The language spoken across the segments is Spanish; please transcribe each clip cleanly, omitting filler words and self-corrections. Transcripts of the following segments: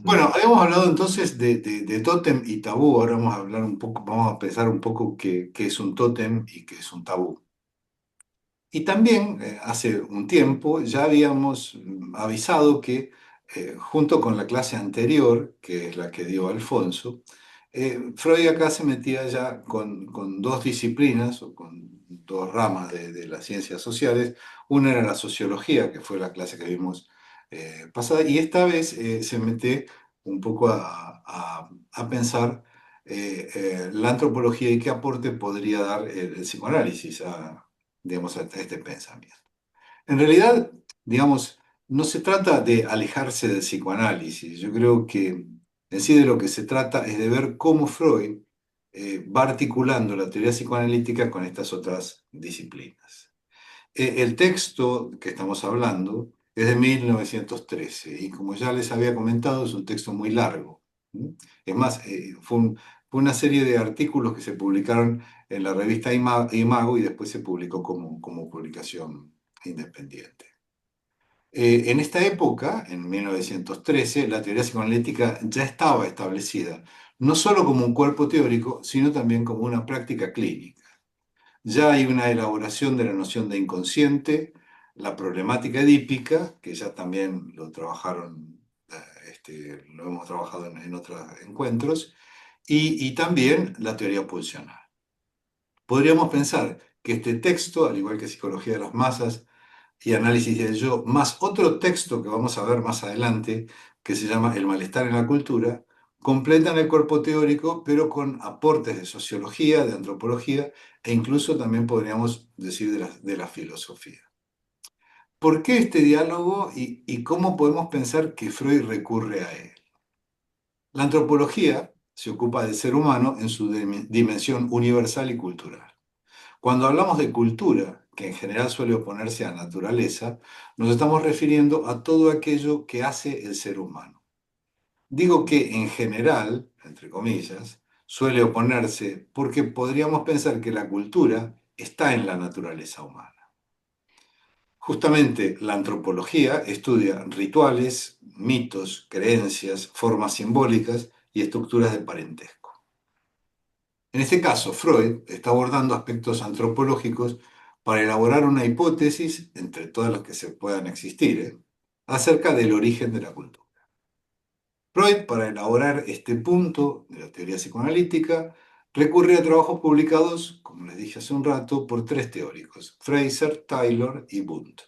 Bueno, habíamos hablado entonces de tótem y tabú. Ahora vamos a hablar un poco, vamos a pensar un poco qué es un tótem y qué es un tabú. Y también hace un tiempo ya habíamos avisado que junto con la clase anterior, que es la que dio Alfonso, Freud acá se metía ya con dos disciplinas o con dos ramas de las ciencias sociales. Una era la sociología, que fue la clase que vimos pasada, y esta vez se mete un poco a pensar la antropología y qué aporte podría dar el psicoanálisis digamos, a este pensamiento. En realidad, digamos, no se trata de alejarse del psicoanálisis. Yo creo que en sí de lo que se trata es de ver cómo Freud va articulando la teoría psicoanalítica con estas otras disciplinas. El texto que estamos hablando es de 1913 y como ya les había comentado es un texto muy largo. ¿Sí? Es más, fue una serie de artículos que se publicaron en la revista Imago y después se publicó como publicación independiente. En esta época, en 1913, la teoría psicoanalítica ya estaba establecida, no solo como un cuerpo teórico, sino también como una práctica clínica. Ya hay una elaboración de la noción de inconsciente, la problemática edípica, que ya también lo trabajaron, lo hemos trabajado en otros encuentros, y también la teoría pulsional. Podríamos pensar que este texto, al igual que Psicología de las Masas y Análisis del Yo, más otro texto que vamos a ver más adelante, que se llama El malestar en la cultura, completan el cuerpo teórico, pero con aportes de sociología, de antropología e incluso también podríamos decir de la filosofía. ¿Por qué este diálogo y cómo podemos pensar que Freud recurre a él? La antropología se ocupa del ser humano en su dimensión universal y cultural. Cuando hablamos de cultura, que en general suele oponerse a naturaleza, nos estamos refiriendo a todo aquello que hace el ser humano. Digo que en general, entre comillas, suele oponerse porque podríamos pensar que la cultura está en la naturaleza humana. Justamente la antropología estudia rituales, mitos, creencias, formas simbólicas y estructuras de parentesco. En este caso, Freud está abordando aspectos antropológicos para elaborar una hipótesis, entre todas las que se puedan existir, acerca del origen de la cultura. Freud, para elaborar este punto de la teoría psicoanalítica, recurre a trabajos publicados, como les dije hace un rato, por tres teóricos, Fraser, Taylor y Wundt.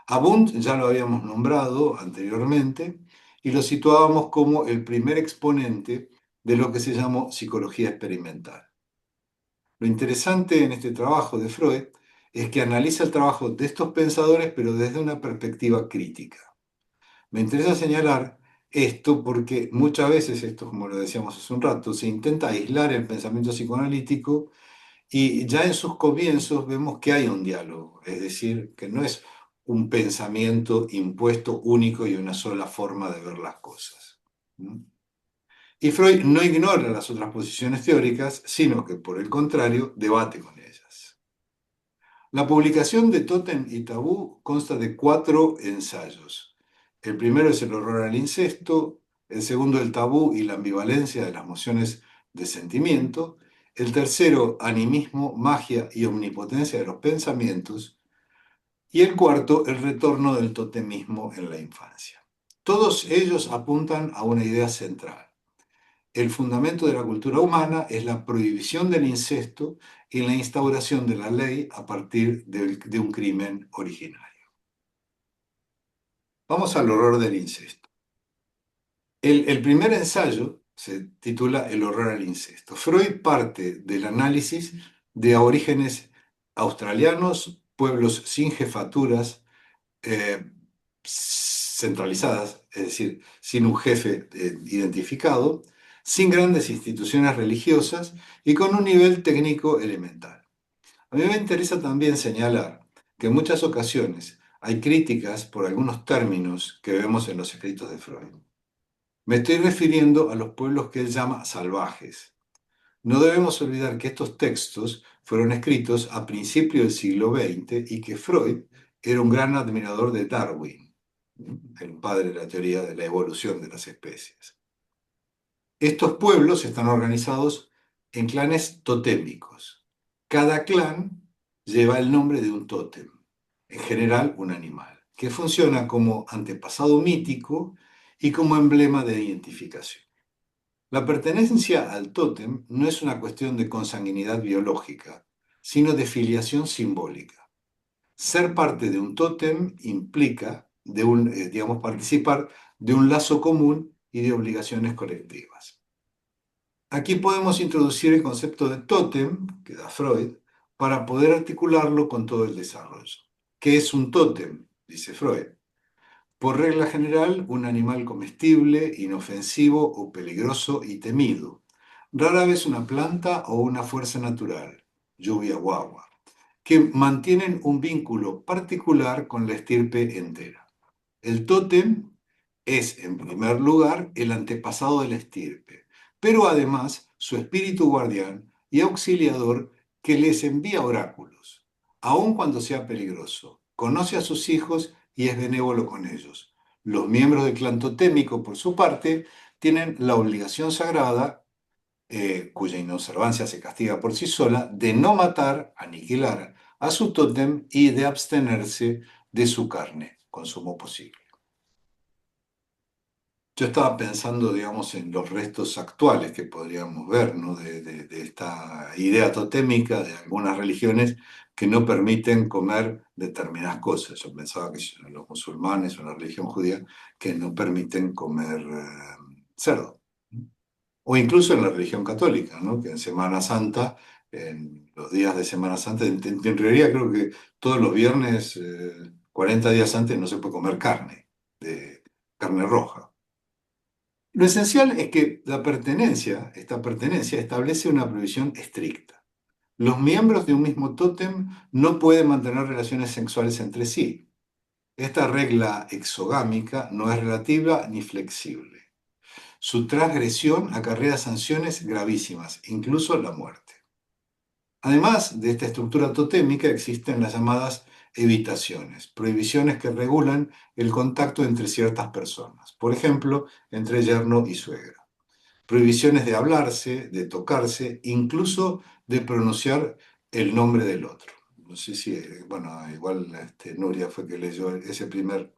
A Wundt ya lo habíamos nombrado anteriormente y lo situábamos como el primer exponente de lo que se llamó psicología experimental. Lo interesante en este trabajo de Freud es que analiza el trabajo de estos pensadores, pero desde una perspectiva crítica. Me interesa señalar esto porque muchas veces, esto como lo decíamos hace un rato, se intenta aislar el pensamiento psicoanalítico y ya en sus comienzos vemos que hay un diálogo, es decir, que no es un pensamiento impuesto único y una sola forma de ver las cosas. ¿No? Y Freud no ignora las otras posiciones teóricas, sino que por el contrario debate con ellas. La publicación de Tótem y Tabú consta de 4 ensayos. El primero es el horror al incesto, el segundo el tabú y la ambivalencia de las mociones de sentimiento, el tercero animismo, magia y omnipotencia de los pensamientos, y el cuarto el retorno del totemismo en la infancia. Todos ellos apuntan a una idea central. El fundamento de la cultura humana es la prohibición del incesto y la instauración de la ley a partir de un crimen originario. Vamos al horror del incesto. El primer ensayo se titula El horror al incesto. Freud parte del análisis de aborígenes australianos, pueblos sin jefaturas centralizadas, es decir, sin un jefe identificado, sin grandes instituciones religiosas y con un nivel técnico elemental. A mí me interesa también señalar que en muchas ocasiones hay críticas por algunos términos que vemos en los escritos de Freud. Me estoy refiriendo a los pueblos que él llama salvajes. No debemos olvidar que estos textos fueron escritos a principios del siglo XX y que Freud era un gran admirador de Darwin. el padre de la teoría de la evolución de las especies. Estos pueblos están organizados en clanes totémicos. Cada clan lleva el nombre de un tótem, en general un animal, que funciona como antepasado mítico y como emblema de identificación. La pertenencia al tótem no es una cuestión de consanguinidad biológica, sino de filiación simbólica. Ser parte de un tótem implica digamos, participar de un lazo común y de obligaciones colectivas. Aquí podemos introducir el concepto de tótem, que da Freud, para poder articularlo con todo el desarrollo. ¿Qué es un tótem? Dice Freud. Por regla general, un animal comestible, inofensivo o peligroso y temido. Rara vez una planta o una fuerza natural, lluvia o agua, que mantienen un vínculo particular con la estirpe entera. El tótem es, en primer lugar, el antepasado de la estirpe, pero además su espíritu guardián y auxiliador que les envía oráculos, aun cuando sea peligroso. Conoce a sus hijos y es benévolo con ellos. Los miembros del clan totémico, por su parte, tienen la obligación sagrada, cuya inobservancia se castiga por sí sola, de no matar, aniquilar a su tótem y de abstenerse de su carne, consumo posible. Yo estaba pensando, digamos, en los restos actuales que podríamos ver, ¿no? De esta idea totémica de algunas religiones que no permiten comer determinadas cosas. Yo pensaba que los musulmanes o la religión judía que no permiten comer cerdo. O incluso en la religión católica, ¿no? Que en Semana Santa, en los días de Semana Santa, en realidad creo que todos los viernes, 40 días antes, no se puede comer carne, de carne roja. Lo esencial es que esta pertenencia establece una prohibición estricta. Los miembros de un mismo tótem no pueden mantener relaciones sexuales entre sí. Esta regla exogámica no es relativa ni flexible. Su transgresión acarrea sanciones gravísimas, incluso la muerte. Además de esta estructura totémica existen las llamadas evitaciones, prohibiciones que regulan el contacto entre ciertas personas, por ejemplo, entre yerno y suegra. Prohibiciones de hablarse, de tocarse, incluso de pronunciar el nombre del otro. No sé si, bueno, igual Nuria fue que leyó ese primer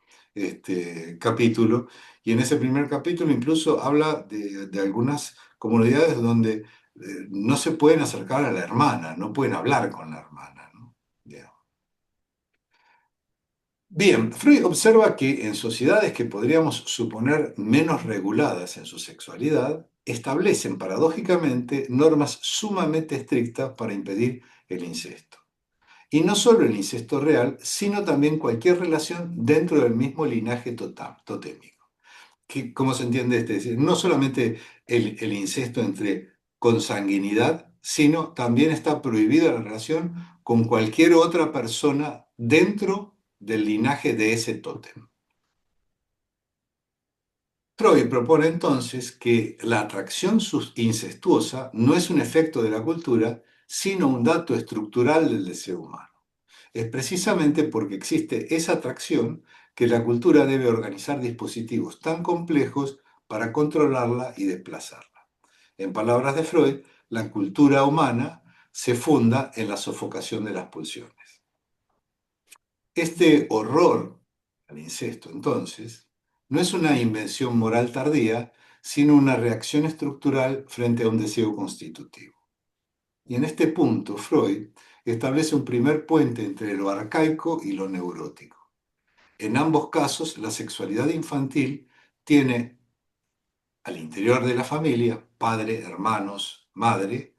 capítulo, y en ese primer capítulo incluso habla de algunas comunidades donde no se pueden acercar a la hermana, no pueden hablar con la hermana, ¿no? Yeah. Bien, Freud observa que en sociedades que podríamos suponer menos reguladas en su sexualidad, establecen paradójicamente normas sumamente estrictas para impedir el incesto. Y no solo el incesto real, sino también cualquier relación dentro del mismo linaje totémico. ¿Cómo se entiende este? Es decir, no solamente el incesto entre consanguinidad, sino también está prohibida la relación con cualquier otra persona dentro del linaje de ese tótem. Freud propone entonces que la atracción incestuosa no es un efecto de la cultura, sino un dato estructural del deseo humano. Es precisamente porque existe esa atracción que la cultura debe organizar dispositivos tan complejos para controlarla y desplazarla. En palabras de Freud, la cultura humana se funda en la sofocación de las pulsiones. Este horror al incesto, entonces, no es una invención moral tardía, sino una reacción estructural frente a un deseo constitutivo. Y en este punto, Freud establece un primer puente entre lo arcaico y lo neurótico. En ambos casos, la sexualidad infantil tiene al interior de la familia, padre, hermanos, madre,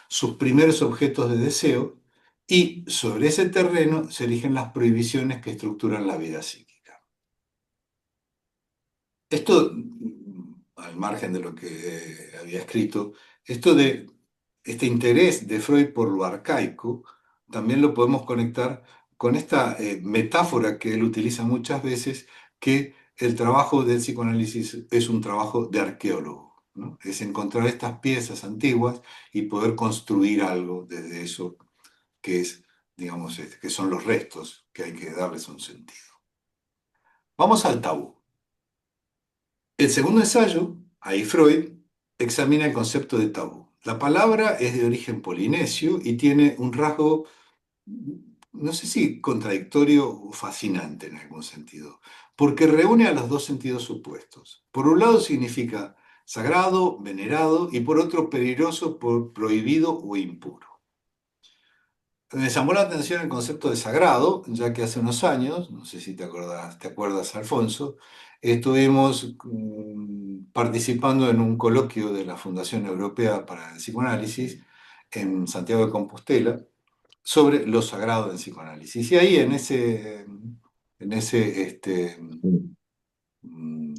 sus primeros objetos de deseo, y sobre ese terreno se erigen las prohibiciones que estructuran la vida psíquica. Esto, al margen de lo que había escrito, esto de este interés de Freud por lo arcaico, también lo podemos conectar con esta metáfora que él utiliza muchas veces, que el trabajo del psicoanálisis es un trabajo de arqueólogo, ¿no? Es encontrar estas piezas antiguas y poder construir algo desde eso que es, digamos, que son los restos, que hay que darles un sentido. Vamos al tabú. El segundo ensayo, ahí Freud, examina el concepto de tabú. La palabra es de origen polinesio y tiene un rasgo, no sé si contradictorio o fascinante en algún sentido, porque reúne a los dos sentidos opuestos. Por un lado significa sagrado, venerado, y por otro peligroso, prohibido o impuro. Me llamó la atención el concepto de sagrado, ya que hace unos años, no sé si te acuerdas, Alfonso, estuvimos participando en un coloquio de la Fundación Europea para el Psicoanálisis en Santiago de Compostela sobre lo sagrado del psicoanálisis. Y ahí en ese mm,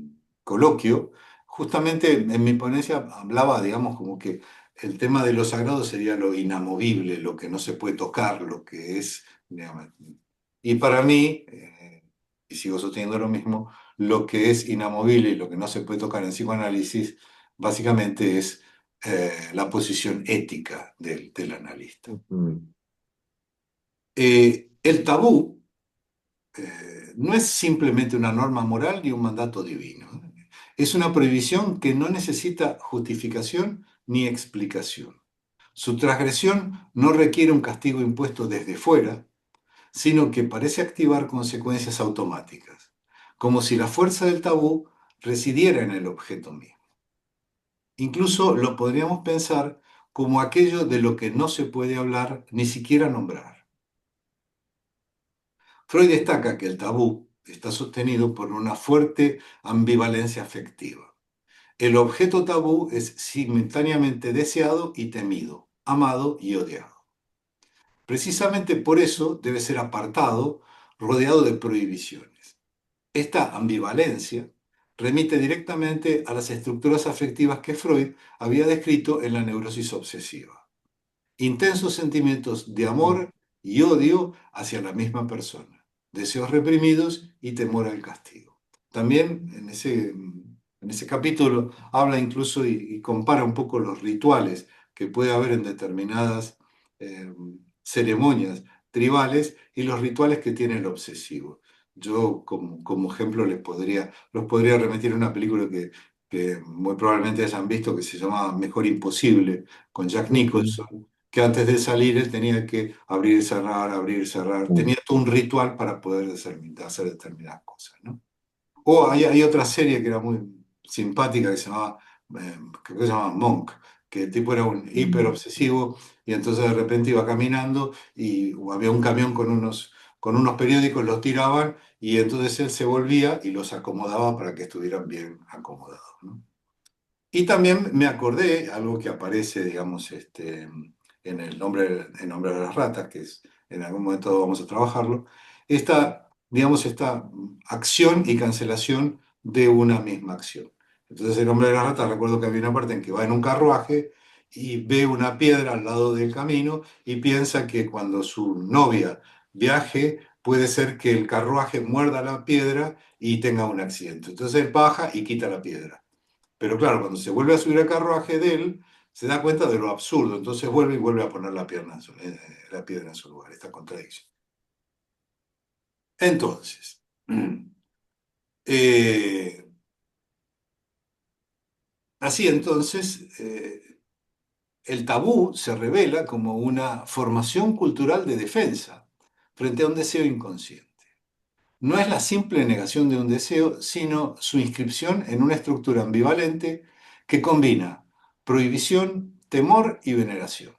coloquio, justamente en mi ponencia hablaba, digamos, como que el tema de lo sagrado sería lo inamovible, lo que no se puede tocar, lo que es, digamos, y para mí, y sigo sosteniendo lo mismo, lo que es inamovible y lo que no se puede tocar en psicoanálisis, básicamente es la posición ética del analista. Ujú, El tabú no es simplemente una norma moral ni un mandato divino. Es una prohibición que no necesita justificación ni explicación. Su transgresión no requiere un castigo impuesto desde fuera, sino que parece activar consecuencias automáticas, como si la fuerza del tabú residiera en el objeto mismo. Incluso lo podríamos pensar como aquello de lo que no se puede hablar ni siquiera nombrar. Freud destaca que el tabú está sostenido por una fuerte ambivalencia afectiva. El objeto tabú es simultáneamente deseado y temido, amado y odiado. Precisamente por eso debe ser apartado, rodeado de prohibiciones. Esta ambivalencia remite directamente a las estructuras afectivas que Freud había descrito en la neurosis obsesiva. Intensos sentimientos de ujú, amor y odio hacia la misma persona, deseos reprimidos y temor al castigo. También en ese capítulo habla incluso y compara un poco los rituales que puede haber en determinadas eh, ceremonias tribales y los rituales que tiene el obsesivo. Yo como ejemplo los podría remitir a una película que muy probablemente hayan visto que se llama Mejor Imposible, con Jack ujú, Nicholson, que antes de salir él tenía que abrir y cerrar, ujú, tenía todo un ritual para poder hacer determinadas cosas, ¿no? O hay otra serie que era muy simpática que se llamaba, creo que se llamaba Monk, que el tipo era un hiper ujú, obsesivo y entonces de repente iba caminando y había un camión con unos periódicos, los tiraban y entonces él se volvía y los acomodaba para que estuvieran bien acomodados, ¿no? Y también me acordé, algo que aparece, digamos, en Nombre de las Ratas, que es, en algún momento vamos a trabajarlo, digamos, esta acción y cancelación de una misma acción. Entonces, el Nombre de las Ratas, recuerdo que había una parte en que va en un carruaje y ve una piedra al lado del camino y piensa que cuando su novia viaje, puede ser que el carruaje muerda la piedra y tenga un accidente. Entonces, él baja y quita la piedra. Pero claro, cuando se vuelve a subir al carruaje de él, se da cuenta de lo absurdo. Entonces vuelve y vuelve a poner la piedra en su lugar, esta contradicción. Entonces, eh, así entonces, el tabú se revela como una formación cultural de defensa frente a un deseo inconsciente. No es la simple negación de un deseo, sino su inscripción en una estructura ambivalente que combina prohibición, temor y veneración.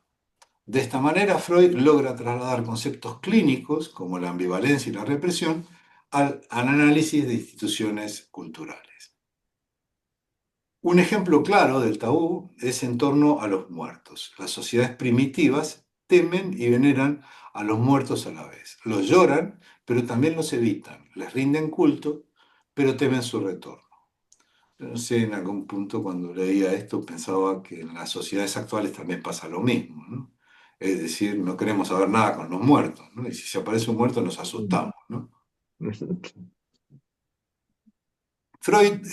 De esta manera, Freud logra trasladar conceptos clínicos, como la ambivalencia y la represión, al análisis de instituciones culturales. Un ejemplo claro del tabú es en torno a los muertos. Las sociedades primitivas temen y veneran a los muertos a la vez. Los lloran, pero también los evitan. Les rinden culto, pero temen su retorno. No sé, en algún punto cuando leía esto pensaba que en las sociedades actuales también pasa lo mismo, ¿no? Es decir, no queremos saber nada con los muertos, ¿no? Y si se aparece un muerto nos ujú. asustamos, ¿no? Freud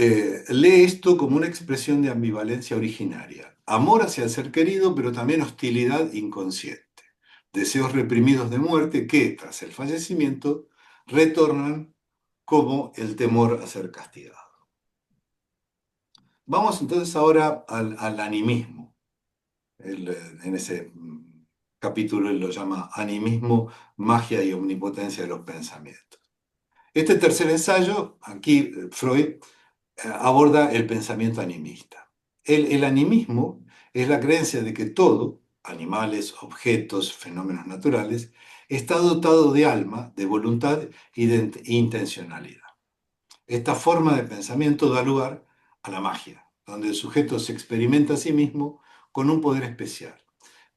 lee esto como una expresión de ambivalencia originaria. Amor hacia el ser querido, pero también hostilidad inconsciente. Deseos reprimidos de muerte que, tras el fallecimiento, retornan como el temor a ser castigado. Vamos entonces ahora al animismo. En ese capítulo él lo llama animismo, magia y omnipotencia de los pensamientos. Este tercer ensayo, aquí Freud aborda el pensamiento animista. El animismo es la creencia de que todo, animales, objetos, fenómenos naturales, está dotado de alma, de voluntad y de intencionalidad. Esta forma de pensamiento da lugar a la magia, donde el sujeto se experimenta a sí mismo con un poder especial.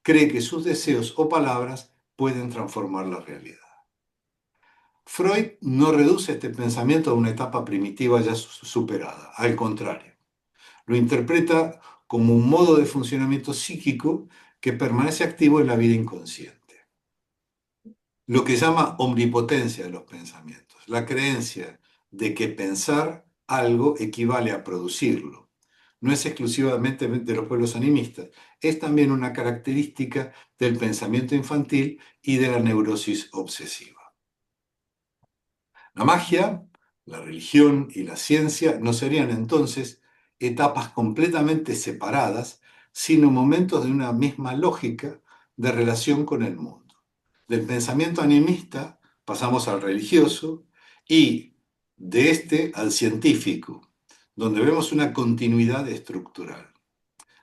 Cree que sus deseos o palabras pueden transformar la realidad. Freud no reduce este pensamiento a una etapa primitiva ya superada, al contrario, lo interpreta como un modo de funcionamiento psíquico que permanece activo en la vida inconsciente. Lo que llama omnipotencia de los pensamientos, la creencia de que pensar algo equivale a producirlo. No es exclusivamente de los pueblos animistas, es también una característica del pensamiento infantil y de la neurosis obsesiva. La magia, la religión y la ciencia no serían entonces etapas completamente separadas, sino momentos de una misma lógica de relación con el mundo. Del pensamiento animista pasamos al religioso y de este al científico, donde vemos una continuidad estructural.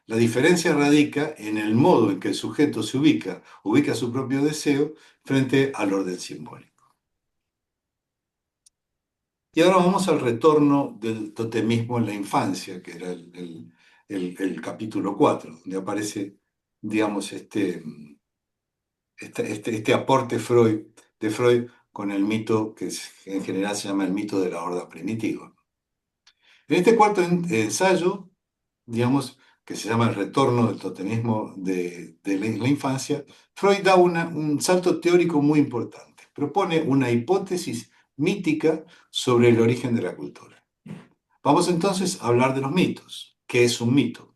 La diferencia radica en el modo en que el sujeto ubica su propio deseo frente al orden simbólico. Y ahora vamos al retorno del totemismo en la infancia, que era el capítulo 4, donde aparece, digamos, este aporte de Freud con el mito que en general se llama el mito de la horda primitiva. En este cuarto ensayo, digamos, que se llama el retorno del totemismo de la infancia, Freud da un salto teórico muy importante. Propone una hipótesis mítica sobre el origen de la cultura. Vamos entonces a hablar de los mitos. ¿Qué es un mito?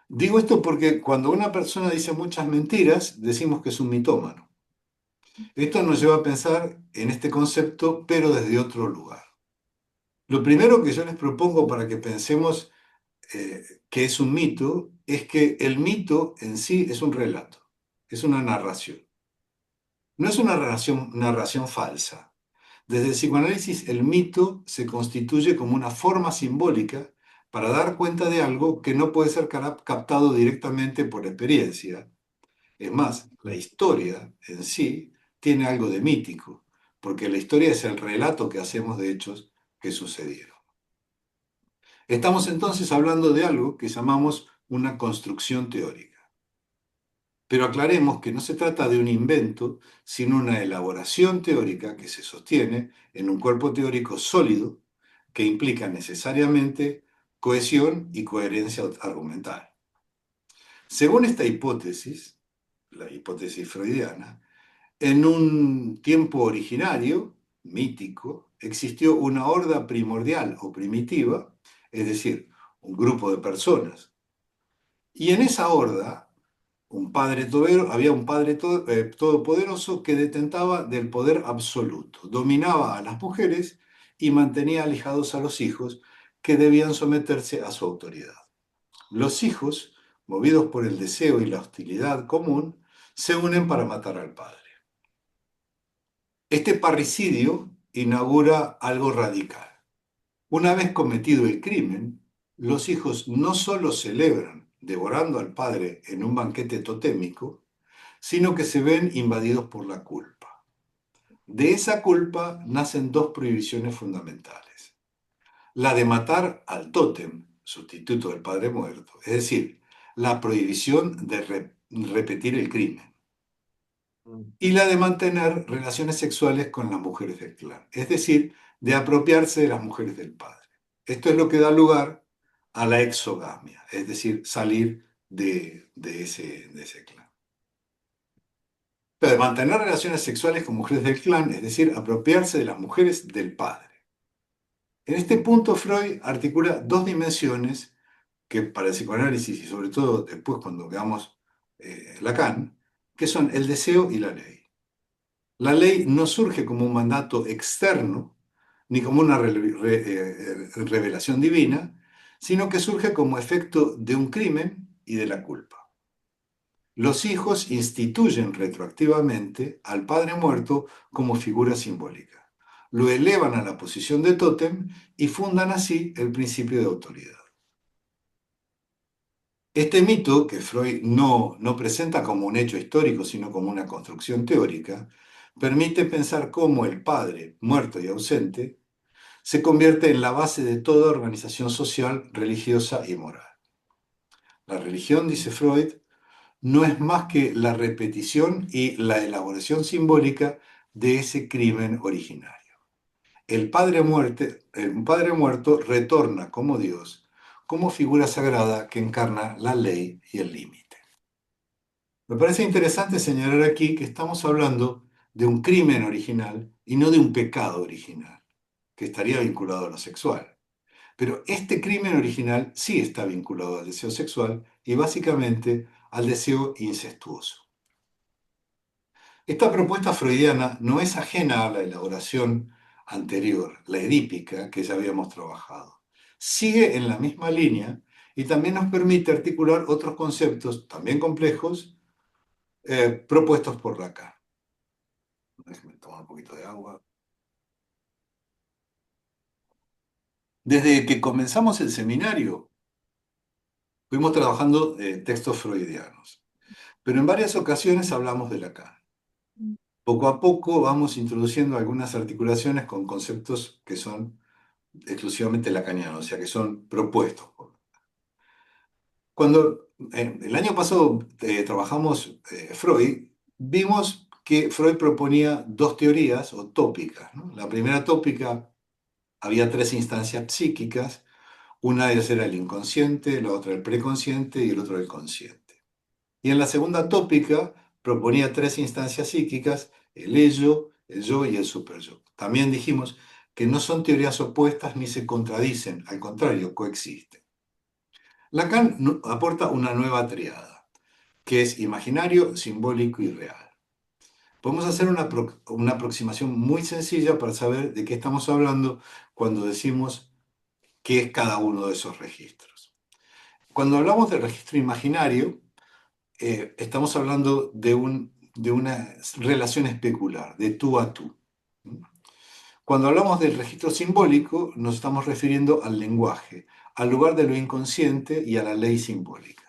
Digo esto porque cuando una persona dice muchas mentiras, decimos que es un mitómano. Esto nos lleva a pensar en este concepto, pero desde otro lugar. Lo primero que yo les propongo para que pensemos que es un mito es que el mito en sí es un relato, es una narración. No es una narración falsa. Desde el psicoanálisis, el mito se constituye como una forma simbólica para dar cuenta de algo que no puede ser captado directamente por experiencia. Es más, la historia en sí tiene algo de mítico, porque la historia es el relato que hacemos de hechos que sucedieron. Estamos entonces hablando de algo que llamamos una construcción teórica. Pero aclaremos que no se trata de un invento, sino una elaboración teórica que se sostiene en un cuerpo teórico sólido que implica necesariamente cohesión y coherencia argumental. Según esta hipótesis, la hipótesis freudiana, en un tiempo originario, mítico, existió una horda primordial o primitiva, es decir, un grupo de personas. Y en esa horda había un padre todopoderoso que detentaba del poder absoluto, dominaba a las mujeres y mantenía alejados a los hijos que debían someterse a su autoridad. Los hijos, movidos por el deseo y la hostilidad común, se unen para matar al padre. Este parricidio inaugura algo radical. Una vez cometido el crimen, los hijos no solo celebran devorando al padre en un banquete totémico, sino que se ven invadidos por la culpa. De esa culpa nacen dos prohibiciones fundamentales. La de matar al tótem, sustituto del padre muerto, es decir, la prohibición de repetir el crimen. Y la de mantener relaciones sexuales con las mujeres del clan, es decir, de apropiarse de las mujeres del padre. Esto es lo que da lugar a la exogamia, es decir, salir de ese clan. Pero de mantener relaciones sexuales con mujeres del clan, es decir, apropiarse de las mujeres del padre. En este punto Freud articula dos dimensiones que para el psicoanálisis y sobre todo después cuando veamos Lacan, que son el deseo y la ley. La ley no surge como un mandato externo, ni como una revelación divina, sino que surge como efecto de un crimen y de la culpa. Los hijos instituyen retroactivamente al padre muerto como figura simbólica. Lo elevan a la posición de tótem y fundan así el principio de autoridad. Este mito, que Freud no presenta como un hecho histórico, sino como una construcción teórica, permite pensar cómo el padre, muerto y ausente, se convierte en la base de toda organización social, religiosa y moral. La religión, dice Freud, no es más que la repetición y la elaboración simbólica de ese crimen originario. El padre muerto retorna como Dios, como figura sagrada que encarna la ley y el límite. Me parece interesante señalar aquí que estamos hablando de un crimen original y no de un pecado original, que estaría vinculado a lo sexual. Pero este crimen original sí está vinculado al deseo sexual y básicamente al deseo incestuoso. Esta propuesta freudiana no es ajena a la elaboración anterior, la edípica, que ya habíamos trabajado. Sigue en la misma línea y también nos permite articular otros conceptos, también complejos, propuestos por Lacan. Déjenme tomar un poquito de agua. Desde que comenzamos el seminario, fuimos trabajando textos freudianos, pero en varias ocasiones hablamos de Lacan. Poco a poco vamos introduciendo algunas articulaciones con conceptos que son exclusivamente lacanianos, o sea, que son propuestos. Cuando el año pasado trabajamos Freud, vimos que Freud proponía dos teorías o tópicas, ¿no? La primera tópica, había tres instancias psíquicas, una de ellas era el inconsciente, la otra el preconsciente y el otro el consciente. Y en la segunda tópica proponía tres instancias psíquicas, el ello, el yo y el superyo. También dijimos que no son teorías opuestas ni se contradicen, al contrario, coexisten. Lacan aporta una nueva triada, que es imaginario, simbólico y real. Podemos hacer una aproximación muy sencilla para saber de qué estamos hablando cuando decimos qué es cada uno de esos registros. Cuando hablamos de registro imaginario, estamos hablando de una relación especular, de tú a tú. Cuando hablamos del registro simbólico, nos estamos refiriendo al lenguaje, al lugar de lo inconsciente y a la ley simbólica.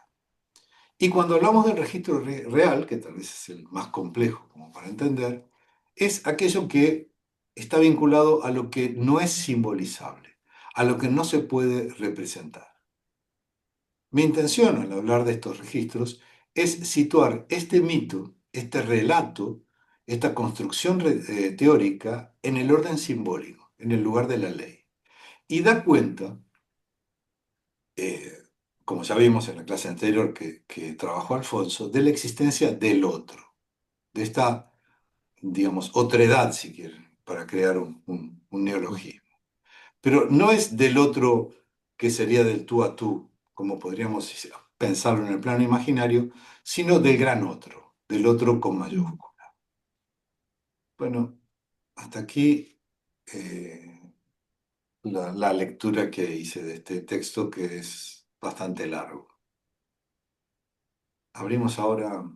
Y cuando hablamos del registro real, que tal vez es el más complejo como para entender, es aquello que está vinculado a lo que no es simbolizable, a lo que no se puede representar. Mi intención al hablar de estos registros es situar este mito, este relato, esta construcción teórica en el orden simbólico, en el lugar de la ley. Y da cuenta, eh, como ya vimos en la clase anterior que trabajó Alfonso, de la existencia del otro, de esta, digamos, otredad, si quieren, para crear un neologismo. Pero no es del otro que sería del tú a tú, como podríamos pensarlo en el plano imaginario, sino del gran otro, del otro con mayúscula. Bueno, hasta aquí la lectura que hice de este texto, que es bastante largo. Abrimos ahora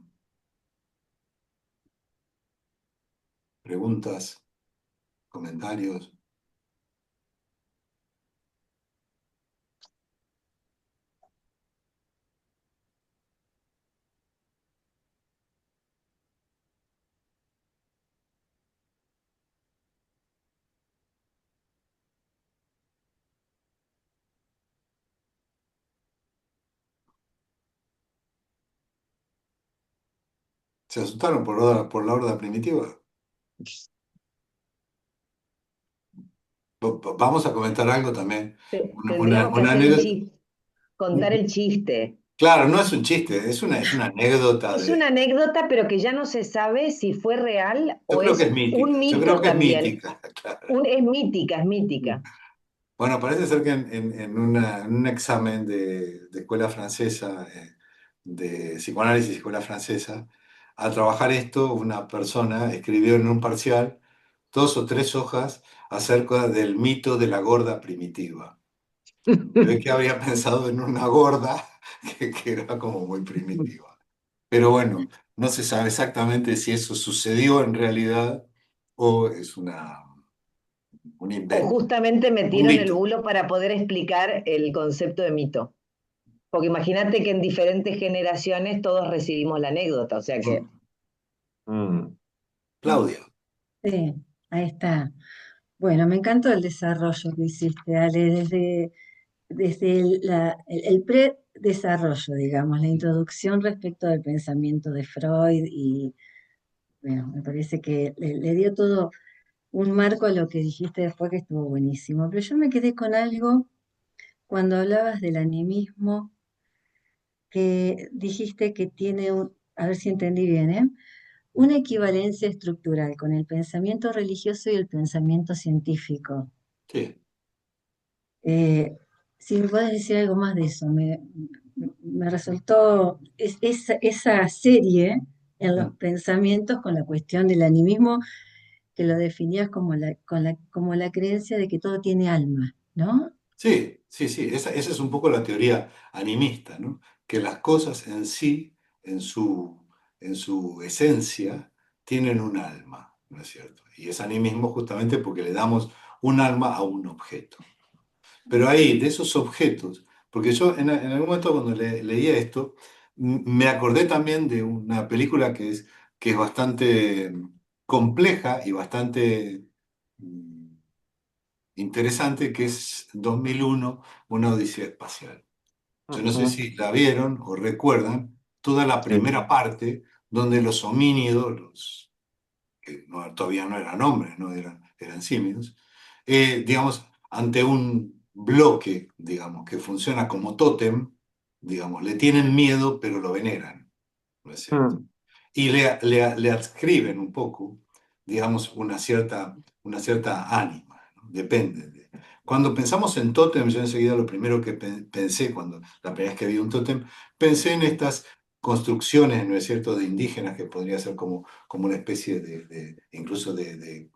preguntas, comentarios. ¿Se asustaron por la horda primitiva? Vamos a comentar algo también. Tendríamos que Una hacer el anécdota. chiste, contar el chiste. Claro, no es un chiste, es una anécdota Es una de... anécdota, pero que ya no se sabe si fue real Yo o creo que es es mítica, un yo creo mito que es también. mítica, claro. Es mítica, es mítica. Bueno, parece ser que en un examen de escuela francesa, de psicoanálisis y escuela francesa, a trabajar esto, una persona escribió en un parcial 2 o 3 hojas acerca del mito de la gorda primitiva. Se ve que había pensado en una gorda que era como muy primitiva. Pero bueno, no se sabe exactamente si eso sucedió en realidad o es un O invento, justamente un metieron el mito. bulo para poder explicar el concepto de mito. Porque imagínate que en diferentes generaciones todos recibimos la anécdota, o sea que Mm. Claudia. Sí, ahí está. Bueno, me encantó el desarrollo que hiciste, Ale, desde el predesarrollo, digamos, la introducción respecto del pensamiento de Freud y, bueno, me parece que le dio todo un marco a lo que dijiste después que estuvo buenísimo. Pero yo me quedé con algo cuando hablabas del animismo, que dijiste que tiene a ver si entendí bien, ¿eh? Una equivalencia estructural con el pensamiento religioso y el pensamiento científico. Sí. Eh, si me puedes decir algo más de eso, me resultó esa serie en los Mm. pensamientos con la cuestión del animismo, que lo definías como como la creencia de que todo tiene alma, ¿no? Sí, sí, sí, esa es un poco la teoría animista, ¿no? Que las cosas en sí, en su, en su esencia, tienen un alma, ¿no es cierto? Y es animismo justamente porque le damos un alma a un objeto. Pero ahí, de esos objetos, porque yo en algún momento cuando leía esto, me acordé también de una película que es bastante compleja y bastante mm, interesante, que es 2001, Una Odisea Espacial. Yo no sé Ujú. si la vieron o recuerdan toda la Sí. primera parte donde los homínidos, que todavía no eran hombres, no eran simios, digamos, ante un bloque, digamos, que funciona como tótem, digamos, le tienen miedo, pero lo veneran, ¿no es cierto? Mm. Y le adscriben un poco, digamos, una cierta ánima, ¿no? Depende. Cuando pensamos en tótem, yo enseguida lo primero que pensé, cuando la primera vez que vi un tótem, pensé en estas construcciones, ¿no es cierto?, de indígenas, que podría ser como una especie incluso de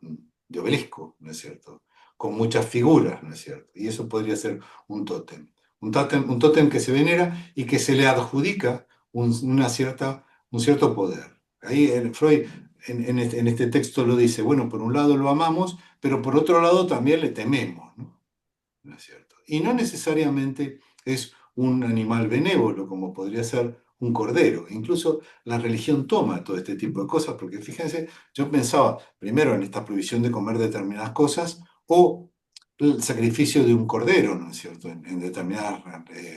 obelisco, ¿no es cierto?, con muchas figuras, ¿no es cierto? Y eso podría ser un tótem. Un tótem que se venera y que se le adjudica un cierto poder. Ahí Freud en este texto lo dice, bueno, por un lado lo amamos, pero por otro lado también le tememos, ¿no? ¿No es cierto? Y no necesariamente es un animal benévolo, como podría ser un cordero. Incluso la religión toma todo este tipo de cosas, porque fíjense, yo pensaba primero en esta prohibición de comer determinadas cosas o el sacrificio de un cordero, ¿no es cierto?, en determinadas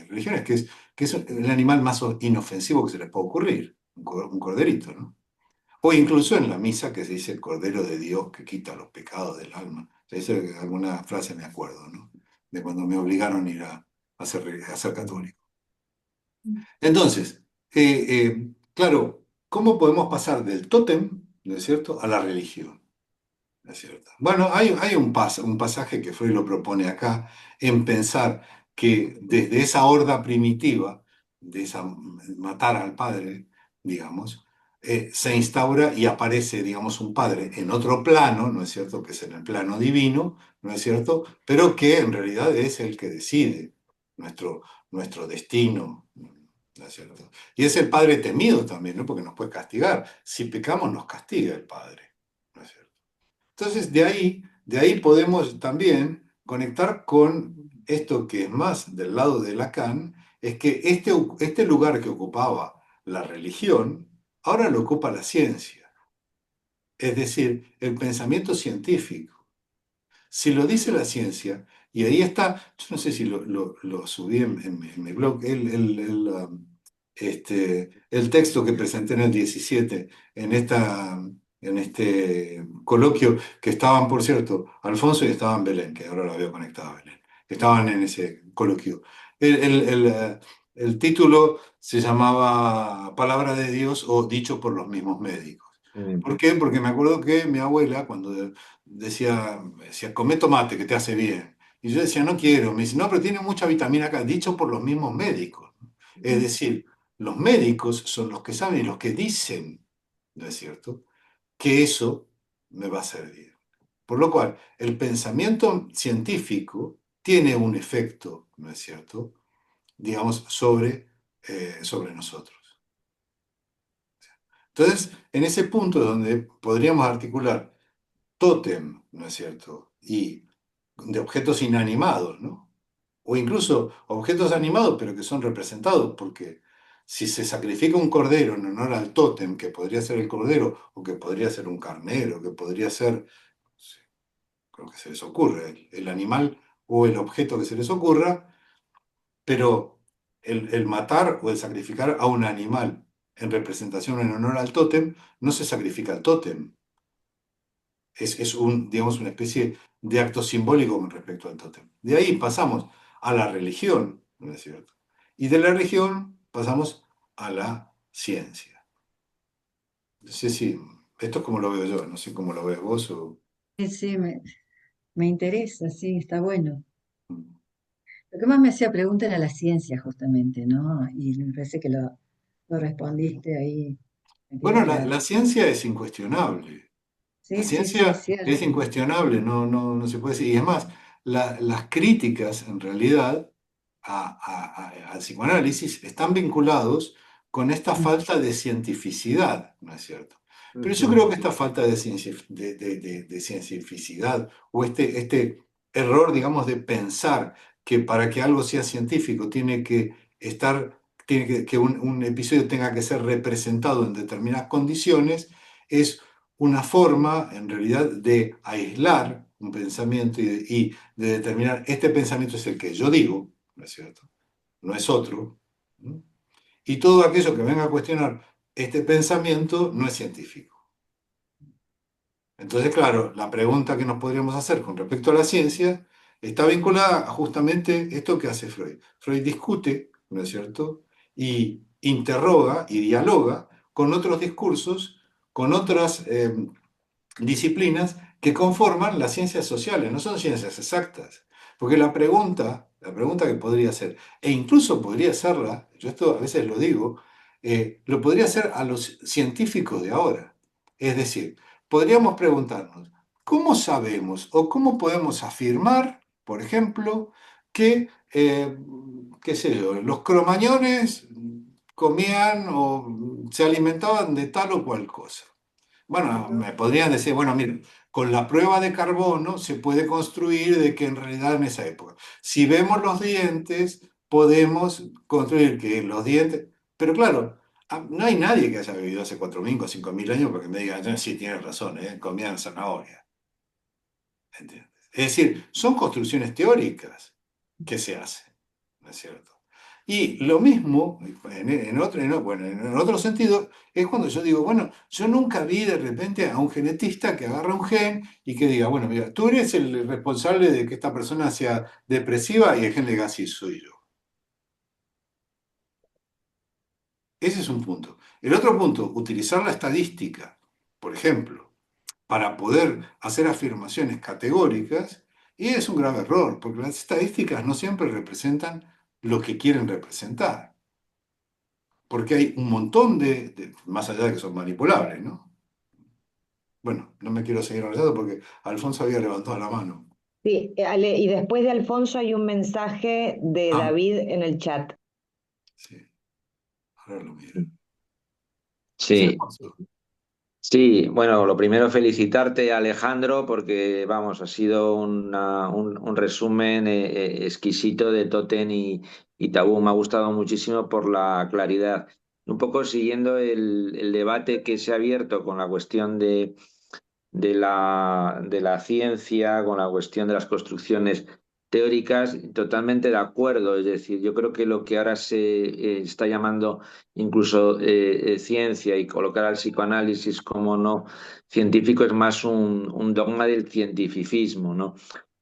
religiones, que es el animal más inofensivo que se les puede ocurrir, un corderito, ¿no? O incluso en la misa que se dice el Cordero de Dios que quita los pecados del alma. Alguna frase me acuerdo, ¿no? De cuando me obligaron a ir a ser católico. Entonces, claro, ¿cómo podemos pasar del tótem, ¿no es cierto?, a la religión? ¿No es cierto? Bueno, hay un pasaje que Freud lo propone acá, en pensar que desde esa horda primitiva, de esa matar al padre, digamos, se instaura y aparece, digamos, un padre en otro plano, ¿no es cierto?, que es en el plano divino, ¿no es cierto?, pero que en realidad es el que decide nuestro, nuestro destino, ¿no es cierto? Y es el padre temido también, ¿no?, porque nos puede castigar. Si pecamos, nos castiga el padre, ¿no es cierto? Entonces, de ahí podemos también conectar con esto que es más del lado de Lacan, es que este lugar que ocupaba la religión, ahora lo ocupa la ciencia, es decir, el pensamiento científico. Si lo dice la ciencia, y ahí está, yo no sé si lo subí en mi blog, el texto que presenté en el 17, en este coloquio, que estaban, por cierto, Alfonso y estaban Belén, que ahora lo había conectado a Belén, estaban en ese coloquio. El título se llamaba Palabra de Dios o Dicho por los mismos médicos. Mm. ¿Por qué? Porque me acuerdo que mi abuela, cuando decía, come tomate, que te hace bien. Y yo decía, no quiero. Me dice, no, pero tiene mucha vitamina K, dicho por los mismos médicos. Es decir, los médicos son los que saben y los que dicen. ¿no es cierto? Que eso me va a servir. Por lo cual, el pensamiento científico tiene un efecto, ¿no es cierto?, digamos, sobre nosotros. Entonces, en ese punto donde podríamos articular tótem, ¿no es cierto?, y de objetos inanimados, ¿no? O incluso objetos animados, pero que son representados, porque si se sacrifica un cordero en honor al tótem, que podría ser el cordero, o que podría ser un carnero, que podría ser, sí, lo que se les ocurre, el animal o el objeto que se les ocurra, pero el matar o el sacrificar a un animal en representación en honor al tótem, no se sacrifica al tótem. Es un, digamos, una especie de acto simbólico con respecto al tótem. De ahí pasamos a la religión, ¿no es cierto? Y de la religión pasamos a la ciencia. No sé si, esto es como lo veo yo, no sé cómo lo ves vos o... Sí, sí, me interesa, sí, está bueno. Lo que más me hacía pregunta era la ciencia, justamente, ¿no? Y me parece que lo respondiste ahí, me quedó Bueno, la claro. ciencia es incuestionable. La Sí, sí, sí, es ciencia es cierto. incuestionable, no se puede decir. Y es más, las críticas en realidad al psicoanálisis están vinculados con esta Mm, falta de cientificidad, ¿no es cierto? Pero yo Ujú. creo que esta falta de cientificidad o este error, digamos, de pensar que para que algo sea científico tiene que estar, que un episodio tenga que ser representado en determinadas condiciones, es una forma, en realidad, de aislar un pensamiento y de determinar, este pensamiento es el que yo digo, ¿no es cierto? No es otro. ¿No? Y todo aquello que venga a cuestionar este pensamiento no es científico. Entonces, claro, la pregunta que nos podríamos hacer con respecto a la ciencia está vinculada a justamente esto que hace Freud. Freud discute, ¿no es cierto? Y interroga y dialoga con otros discursos, con otras disciplinas que conforman las ciencias sociales, no son ciencias exactas. Porque la pregunta que podría hacer, e incluso podría hacerla, yo esto a veces lo digo, lo podría hacer a los científicos de ahora. Es decir, podríamos preguntarnos, ¿cómo sabemos o cómo podemos afirmar, por ejemplo, que, qué sé yo, los cromañones comían o se alimentaban de tal o cual cosa? Bueno, Pero, me podrían decir, bueno, miren, con la prueba de carbono se puede construir de que en realidad en esa época, si vemos los dientes, podemos construir que los dientes, pero claro, no hay nadie que haya vivido hace 4.000 o 5.000 años porque me diga, "Ah, sí, tienes razón, comían zanahoria". ¿Entiendes? Es decir, son construcciones teóricas que se hacen, ¿no es cierto? Y lo mismo, bueno, en otro sentido, es cuando yo digo, bueno, yo nunca vi de repente a un genetista que agarra un gen y que diga, bueno, mira, tú eres el responsable de que esta persona sea depresiva y el gen le diga, sí, soy yo. Ese es un punto. El otro punto, utilizar la estadística, por ejemplo, para poder hacer afirmaciones categóricas, y es un grave error, porque las estadísticas no siempre representan lo que quieren representar, porque hay un montón más allá de que son manipulables, ¿no? Bueno, no me quiero seguir hablando porque Alfonso había levantado la mano. Sí, Ale, y después de Alfonso hay un mensaje de Ah, David en el chat. sí, ahora lo miro. Sí, Sí, Alfonso. sí, bueno, lo primero felicitarte, Alejandro, porque vamos, ha sido un resumen exquisito de Totem y Tabú. Me ha gustado muchísimo por la claridad. Un poco siguiendo el debate que se ha abierto con la cuestión de la ciencia, con la cuestión de las construcciones teóricas, totalmente de acuerdo. Es decir, yo creo que lo que ahora se está llamando incluso ciencia y colocar al psicoanálisis como no científico es más un dogma del cientificismo, ¿no?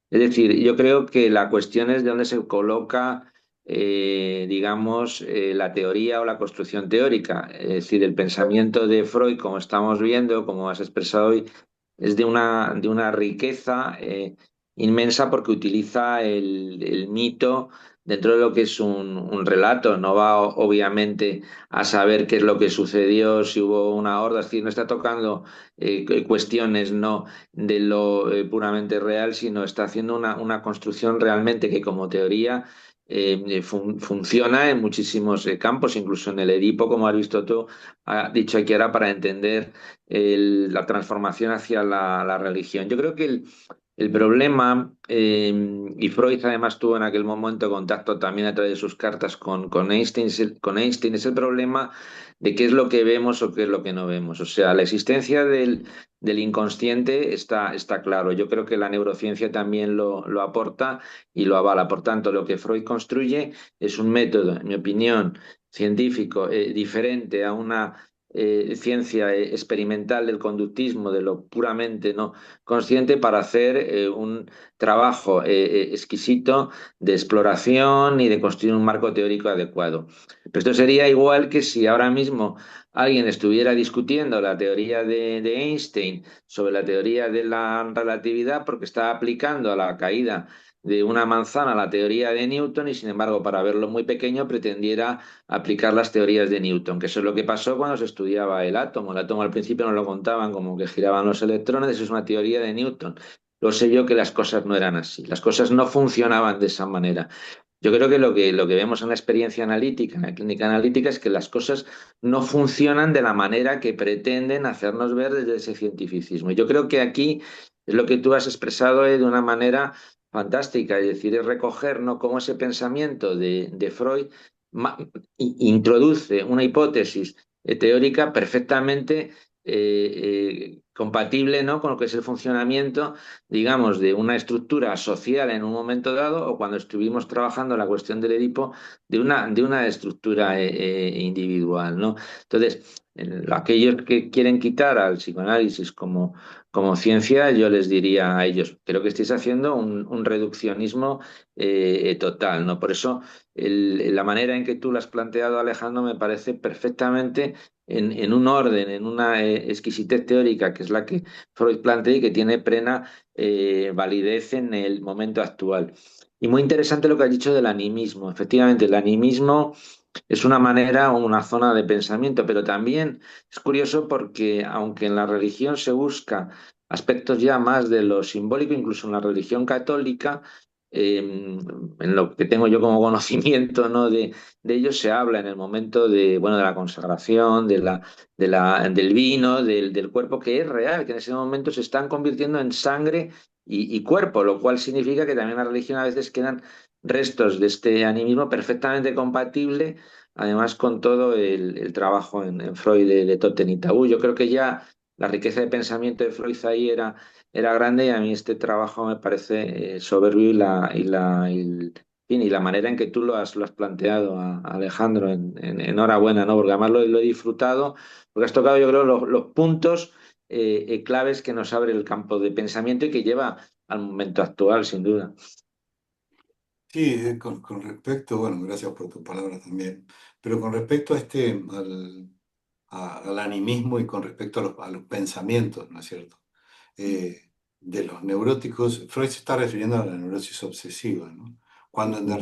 Es decir, yo creo que la cuestión es de dónde se coloca, digamos, la teoría o la construcción teórica. Es decir, el pensamiento de Freud, como estamos viendo, como has expresado hoy, es de una riqueza inmensa porque utiliza el mito dentro de lo que es un relato. No va obviamente a saber qué es lo que sucedió, si hubo una horda, es decir, no está tocando cuestiones no de lo puramente real, sino está haciendo una construcción realmente que como teoría funciona en muchísimos campos, incluso en el Edipo, como has visto tú, ha dicho aquí ahora, para entender la transformación hacia la religión. Yo creo que el problema, y Freud además tuvo en aquel momento contacto también a través de sus cartas con Einstein, es el problema de qué es lo que vemos o qué es lo que no vemos. O sea, la existencia del inconsciente está claro. Yo creo que la neurociencia también lo aporta y lo avala. Por tanto, lo que Freud construye es un método, en mi opinión, científico, diferente a una ciencia experimental del conductismo, de lo puramente no consciente, para hacer un trabajo exquisito de exploración y de construir un marco teórico adecuado. Pero esto sería igual que si ahora mismo alguien estuviera discutiendo la teoría de Einstein sobre la teoría de la relatividad porque está aplicando a la caída de una manzana la teoría de Newton y sin embargo para verlo muy pequeño pretendiera aplicar las teorías de Newton, que eso es lo que pasó cuando se estudiaba el átomo. El átomo al principio nos lo contaban como que giraban los electrones, eso es una teoría de Newton. Lo sé yo que las cosas no eran así, las cosas no funcionaban de esa manera. Yo creo que lo que vemos en la experiencia analítica, en la clínica analítica, es que las cosas no funcionan de la manera que pretenden hacernos ver desde ese cientificismo. Y yo creo que aquí es lo que tú has expresado de una manera fantástica, es decir, es recoger no como ese pensamiento de Freud introduce una hipótesis teórica perfectamente compatible, ¿no?, con lo que es el funcionamiento, digamos, de una estructura social en un momento dado, o cuando estuvimos trabajando la cuestión del Edipo, de una estructura individual, ¿no? Entonces, aquellos que quieren quitar al psicoanálisis como ciencia, yo les diría a ellos, creo que estáis haciendo un reduccionismo total, ¿no? Por eso la manera en que tú lo has planteado, Alejandro, me parece perfectamente en un orden, en una exquisitez teórica, que es la que Freud plantea y que tiene plena validez en el momento actual. Y muy interesante lo que has dicho del animismo. Efectivamente, el animismo es una manera o una zona de pensamiento, pero también es curioso porque aunque en la religión se busca aspectos ya más de lo simbólico, incluso en la religión católica, en lo que tengo yo como conocimiento, ¿no?, de ello se habla en el momento bueno, de la consagración, del vino, del cuerpo, que es real, que en ese momento se están convirtiendo en sangre y cuerpo, lo cual significa que también en la religión a veces quedan restos de este animismo perfectamente compatible, además con todo el trabajo en Freud de Totten y Tabú. Yo creo que ya la riqueza de pensamiento de Freud ahí era grande, y a mí este trabajo me parece soberbio y la manera en que tú lo has planteado, Alejandro, enhorabuena, ¿no? Porque además lo he disfrutado, porque has tocado, yo creo, los puntos claves que nos abre el campo de pensamiento y que lleva al momento actual, sin duda. Sí, con respecto, bueno, gracias por tu palabra también, pero con respecto a al animismo y con respecto a los pensamientos, ¿no es cierto? De los neuróticos, Freud se está refiriendo a la neurosis obsesiva, ¿no? Cuando de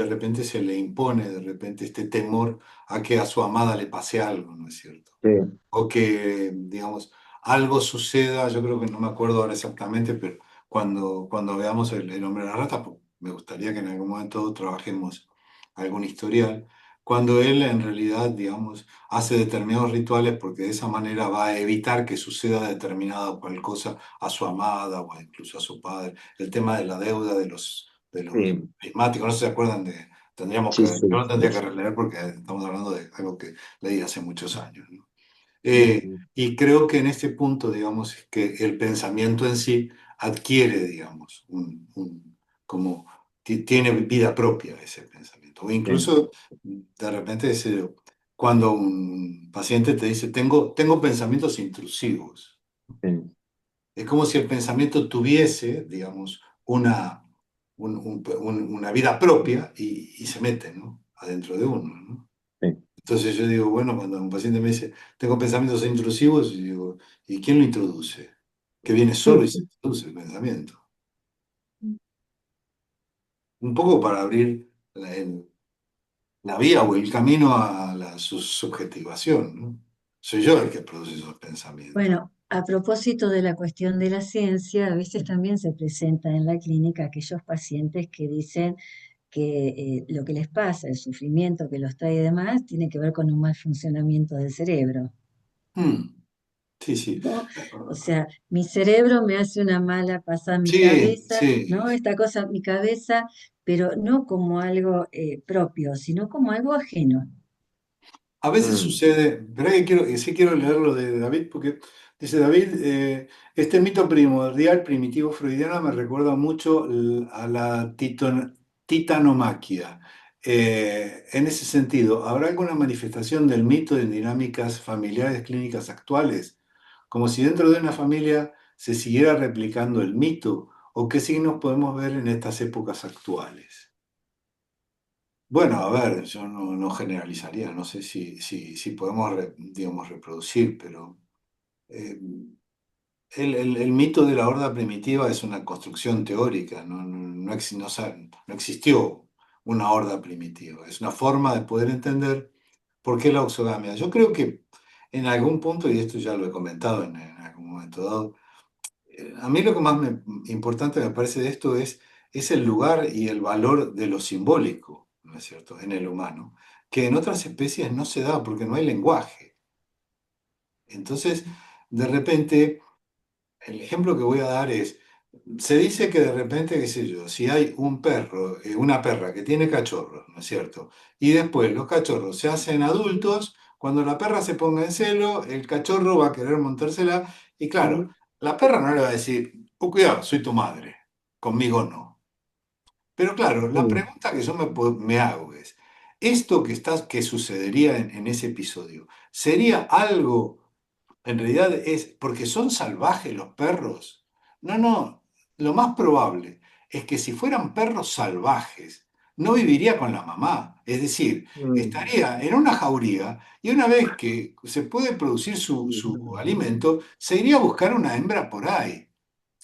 repente se le impone de repente este temor a que a su amada le pase algo, ¿no es cierto? Sí, O que, digamos, algo suceda, yo creo que no me acuerdo ahora exactamente, pero cuando veamos el hombre de la rata, pues, me gustaría que en algún momento trabajemos algún historial, cuando él en realidad, digamos, hace determinados rituales porque de esa manera va a evitar que suceda determinada cual cosa a su amada o incluso a su padre. El tema de la deuda de los sí, prismáticos, no sé si se acuerdan de, sí, yo sí. lo tendría que releer porque estamos hablando de algo que leí hace muchos años, ¿no? Ujú. Y creo que en este punto, digamos, es que el pensamiento en sí adquiere, digamos, como tiene vida propia ese pensamiento. O Sí, incluso, de repente, cuando un paciente te dice, tengo pensamientos intrusivos, sí, es como si el pensamiento tuviese, digamos, una vida propia y se mete, ¿no?, adentro de uno, ¿no? sí. Entonces yo digo, bueno, cuando un paciente me dice, tengo pensamientos intrusivos, y digo, ¿y quién lo introduce? Que viene solo y se introduce el pensamiento. un poco para abrir la vía o el camino a su subjetivación, ¿no? Soy yo el que produce esos pensamientos. Bueno, a propósito de la cuestión de la ciencia, a veces también se presenta en la clínica aquellos pacientes que dicen que lo que les pasa, el sufrimiento que los trae y demás, tiene que ver con un mal funcionamiento del cerebro, Mm, sí, sí. ¿no? O sea, mi cerebro me hace una mala pasada, mi Sí, cabeza, sí. ¿no? Esta cosa, mi cabeza, pero no como algo propio, sino como algo ajeno. A veces Mm. sucede, pero que quiero, sí quiero leer lo de David, porque dice David, este mito primordial primitivo freudiano me recuerda mucho a la titanomaquia. En ese sentido, ¿habrá alguna manifestación del mito en dinámicas familiares clínicas actuales? Como si dentro de una familia se siguiera replicando el mito, ¿o qué signos podemos ver en estas épocas actuales? Bueno, a ver, yo no generalizaría, no sé si podemos, digamos, reproducir, pero eh, el mito de la horda primitiva es una construcción teórica, no existió una horda primitiva, es una forma de poder entender por qué la exogamia. Yo creo que en algún punto, y esto ya lo he comentado en algún momento dado, a mí lo que más importante me parece de esto es el lugar y el valor de lo simbólico, ¿no es cierto?, en el humano, que en otras especies no se da porque no hay lenguaje. Entonces, de repente, el ejemplo que voy a dar es, se dice que de repente, qué sé yo, si hay un perro, una perra que tiene cachorros, ¿no es cierto? Y después los cachorros se hacen adultos, cuando la perra se ponga en celo, el cachorro va a querer montársela y claro, la perra no le va a decir, oh, cuidado, soy tu madre, conmigo no. Pero claro, la Mm. pregunta que yo me hago es, ¿esto que sucedería en ese episodio, sería algo en realidad es porque son salvajes los perros? No, no. Lo más probable es que si fueran perros salvajes, no viviría con la mamá. Es decir, Mm. estaría en una jauría y una vez que se puede producir su alimento, se iría a buscar una hembra por ahí.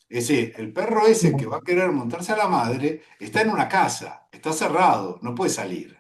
Es decir, el perro ese que va a querer montarse a la madre está en una casa, está cerrado, no puede salir.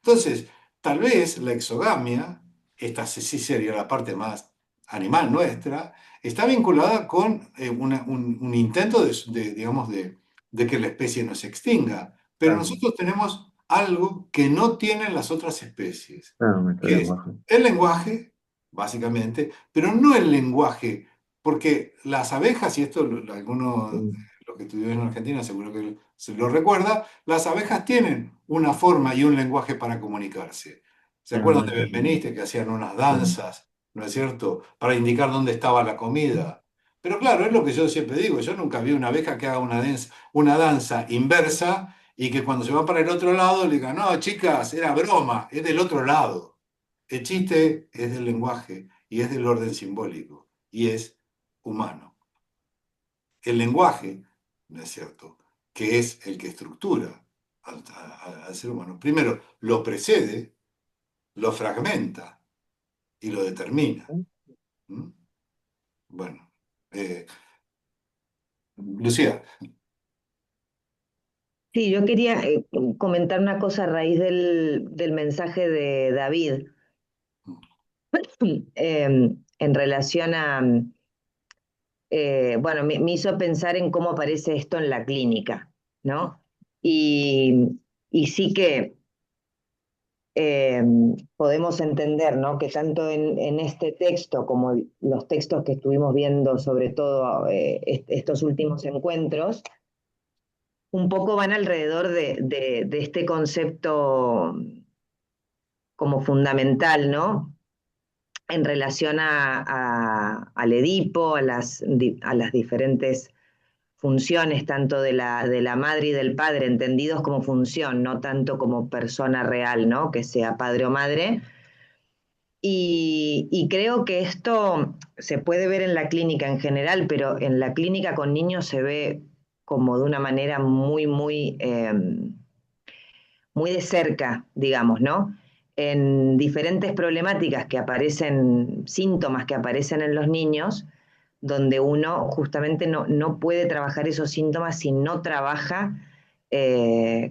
Entonces, tal vez la exogamia, esta sí sería la parte más animal nuestra, está vinculada con un intento digamos, de que la especie no se extinga. Pero Claro, nosotros tenemos algo que no tienen las otras especies, claro, nuestro que es lenguaje. el lenguaje, básicamente, pero no el lenguaje, porque las abejas, y esto algunos, Mm. los que estuvieron en Argentina seguro que se lo recuerda, las abejas tienen una forma y un lenguaje para comunicarse. ¿Se Claro, acuerdan de nuestro lenguaje. Benveniste que hacían unas Sí. danzas, ¿no es cierto?, para indicar dónde estaba la comida. Pero claro, es lo que yo siempre digo, yo nunca vi una abeja que haga una danza inversa y que cuando se va para el otro lado le diga, no, chicas, era broma, es del otro lado. El chiste es del lenguaje y es del orden simbólico y es humano. El lenguaje, ¿no es cierto?, que es el que estructura al ser humano, primero lo precede, lo fragmenta y lo determina. ¿Mm? Bueno, eh, Lucía. Sí, yo quería comentar una cosa a raíz del mensaje de David en relación a, bueno, me hizo pensar en cómo aparece esto en la clínica, ¿no? Y sí que eh, podemos entender, ¿no? Que tanto en este texto como los textos que estuvimos viendo, sobre todo estos últimos encuentros, un poco van alrededor de este concepto como fundamental, ¿no? En relación al Edipo, a las diferentes funciones, tanto de la madre y del padre, entendidos como función, no tanto como persona real, ¿no? Que sea padre o madre. Y creo que esto se puede ver en la clínica en general, pero en la clínica con niños se ve como de una manera muy de cerca, digamos, ¿no? En diferentes problemáticas que aparecen, síntomas que aparecen en los niños, donde uno justamente no puede trabajar esos síntomas si no trabaja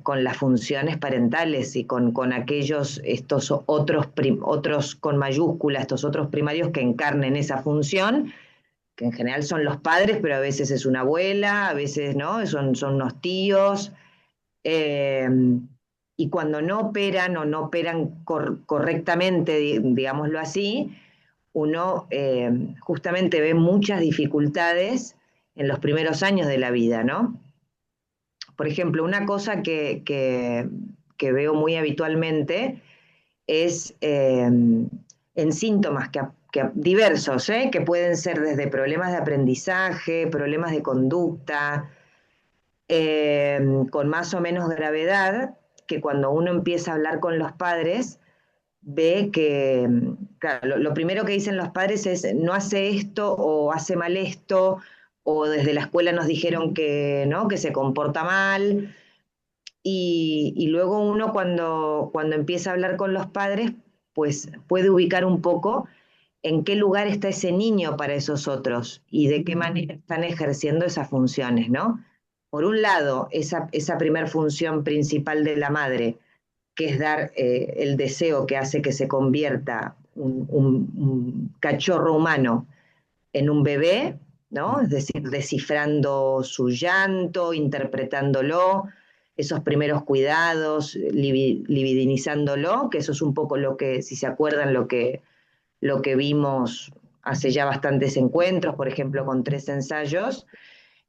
con las funciones parentales y con aquellos, estos otros con mayúscula, estos otros primarios que encarnen esa función, que en general son los padres, pero a veces es una abuela, a veces no, son unos tíos, eh, y cuando no operan o no operan correctamente, digámoslo así, uno justamente ve muchas dificultades en los primeros años de la vida, ¿no? Por ejemplo, una cosa que veo muy habitualmente es en síntomas diversos, que pueden ser desde problemas de aprendizaje, problemas de conducta, con más o menos gravedad, que cuando uno empieza a hablar con los padres, ve que, claro, lo primero que dicen los padres es no hace esto o hace mal esto, o desde la escuela nos dijeron que, ¿no? Que se comporta mal, y luego uno cuando empieza a hablar con los padres, pues puede ubicar un poco en qué lugar está ese niño para esos otros y de qué manera están ejerciendo esas funciones, ¿no? Por un lado, esa primer función principal de la madre, que es dar el deseo que hace que se convierta un cachorro humano en un bebé, ¿no? Es decir, descifrando su llanto, interpretándolo, esos primeros cuidados, libidinizándolo, que eso es un poco lo que, si se acuerdan, lo que vimos hace ya bastantes encuentros, por ejemplo, con 3 ensayos.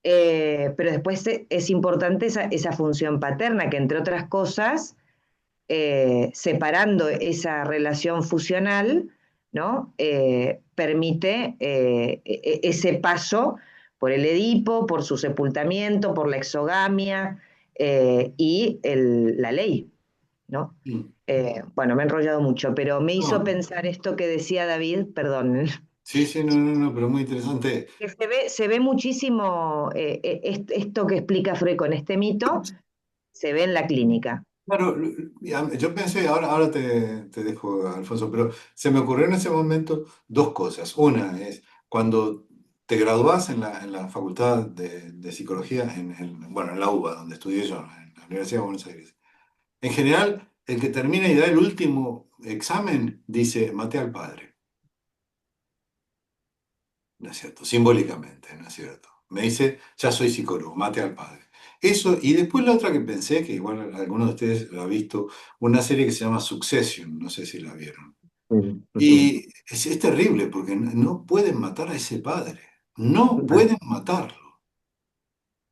Pero después es importante esa función paterna, que entre otras cosas, separando esa relación fusional, ¿no? Permite ese paso por el Edipo, por su sepultamiento, por la exogamia y la ley, ¿no? Mm. Bueno, me he enrollado mucho, pero me hizo No, pensar esto que decía David, perdón, sí, sí, no, no, no, pero muy interesante. que se ve muchísimo esto que explica Freud con este mito, se ve en la clínica. Claro, yo pensé, ahora te dejo, Alfonso, pero se me ocurrió en ese momento dos cosas. Una es cuando te graduás en la Facultad de Psicología, bueno, en la UBA, donde estudié yo, en la Universidad de Buenos Aires. En general, el que termina y da el último examen dice, maté al padre. No es cierto, simbólicamente, ¿no es cierto? Me dice, ya soy psicólogo, mate al padre. Eso, y después la otra que pensé, que igual alguno de ustedes lo ha visto, una serie que se llama Succession, no sé si la vieron. Y es terrible porque no pueden matar a ese padre, no pueden matarlo.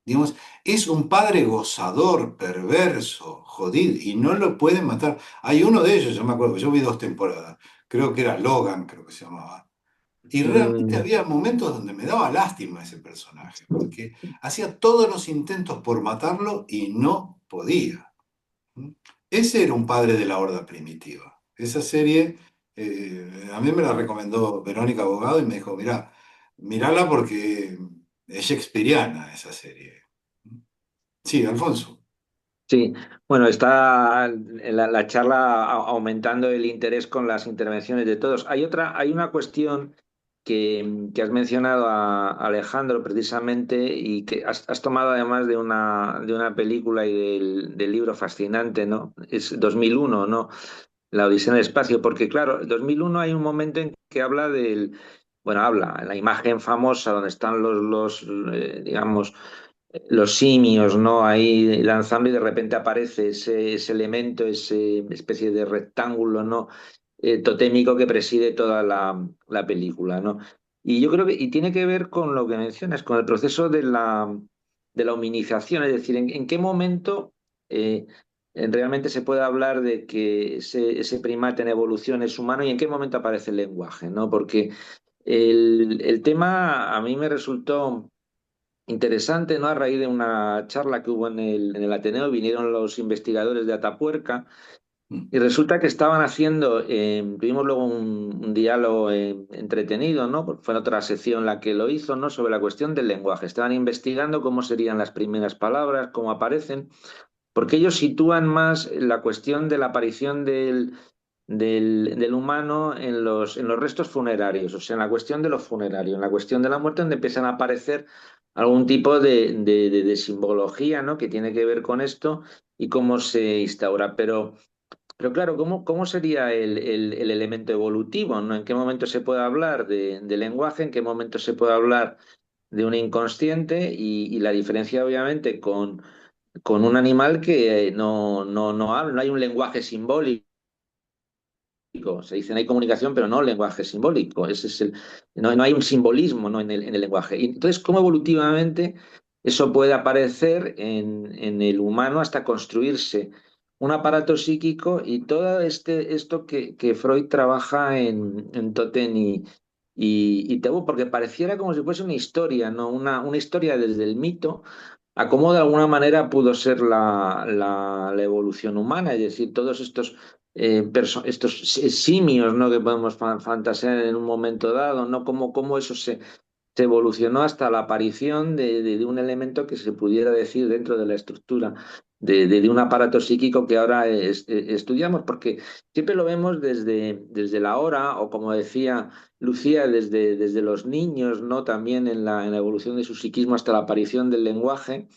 Digamos, es un padre gozador, perverso, jodido, y no lo pueden matar. Hay uno de ellos, yo me acuerdo, yo vi 2 temporadas, creo que era Logan, creo que se llamaba. Y realmente Mm. había momentos donde me daba lástima ese personaje, porque hacía todos los intentos por matarlo y no podía. ¿Mm? Ese era un padre de la horda primitiva. Esa serie, a mí me la recomendó Verónica Abogado y me dijo, mirá, mirala porque es shakespeariana esa serie. Sí, Alfonso. Sí, bueno, está la charla aumentando el interés con las intervenciones de todos. Hay una cuestión que has mencionado a Alejandro precisamente y que has tomado además de una película y del libro fascinante, ¿no? Es 2001, ¿no? La Odisea en el espacio, porque claro, en 2001 hay un momento en que habla, en la imagen famosa donde están digamos, los simios, ¿no? Ahí lanzando y de repente aparece ese elemento, esa especie de rectángulo, ¿no? Totémico que preside toda la película, ¿no? Y yo creo y tiene que ver con lo que mencionas, con el proceso de la hominización, es decir, en qué momento realmente se puede hablar de que ese primate en evolución es humano y en qué momento aparece el lenguaje, ¿no? Porque el tema a mí me resultó interesante, ¿no? A raíz de una charla que hubo en el Ateneo, vinieron los investigadores de Atapuerca Mm. y resulta que estaban haciendo, tuvimos luego un diálogo entretenido, ¿no? Porque fue en otra sección la que lo hizo, ¿no? Sobre la cuestión del lenguaje. Estaban investigando cómo serían las primeras palabras, cómo aparecen, porque ellos sitúan más la cuestión de la aparición del humano en los restos funerarios, o sea, en la cuestión de los funerarios, en la cuestión de la muerte, donde empiezan a aparecer algún tipo de simbología, ¿no? Que tiene que ver con esto y cómo se instaura. Pero claro, ¿cómo sería el elemento evolutivo, ¿no? ¿En qué momento se puede hablar de lenguaje? ¿En qué momento se puede hablar de un inconsciente? Y la diferencia, obviamente, con un animal que no habla, no hay un lenguaje simbólico. Se dice no hay comunicación, pero no lenguaje simbólico. Ese es no hay un simbolismo, ¿no? en el lenguaje. Y entonces, ¿cómo evolutivamente eso puede aparecer en el humano hasta construirse un aparato psíquico y todo esto que Freud trabaja en Totem y Tabú? Porque pareciera como si fuese una historia, ¿no? Una historia desde el mito a cómo de alguna manera pudo ser la evolución humana, es decir, todos estos simios, ¿no? Que podemos fantasear en un momento dado, ¿no? Cómo eso se evolucionó hasta la aparición de un elemento que se pudiera decir dentro de la estructura de un aparato psíquico que ahora estudiamos, porque siempre lo vemos desde la hora, o como decía Lucía, desde los niños, ¿no? También en la evolución de su psiquismo hasta la aparición del lenguaje,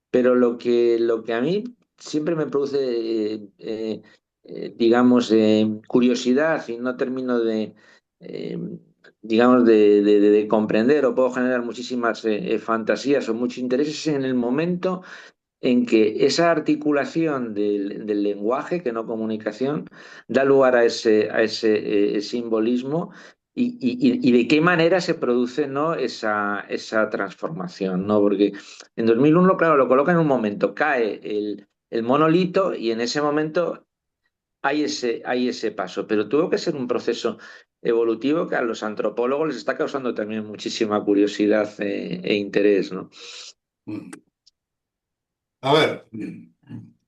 pero lo que a mí siempre me produce, digamos, curiosidad y no termino eh, digamos, de comprender o puedo generar muchísimas fantasías o muchos intereses en el momento en que esa articulación del lenguaje, que no comunicación, da lugar a ese simbolismo y de qué manera se produce, ¿no? esa transformación, ¿no? Porque en 2001, claro, lo coloca en un momento, cae el monolito y en ese momento hay ese paso, pero tuvo que ser un proceso evolutivo que a los antropólogos les está causando también muchísima curiosidad e interés, ¿no? Mm. A ver,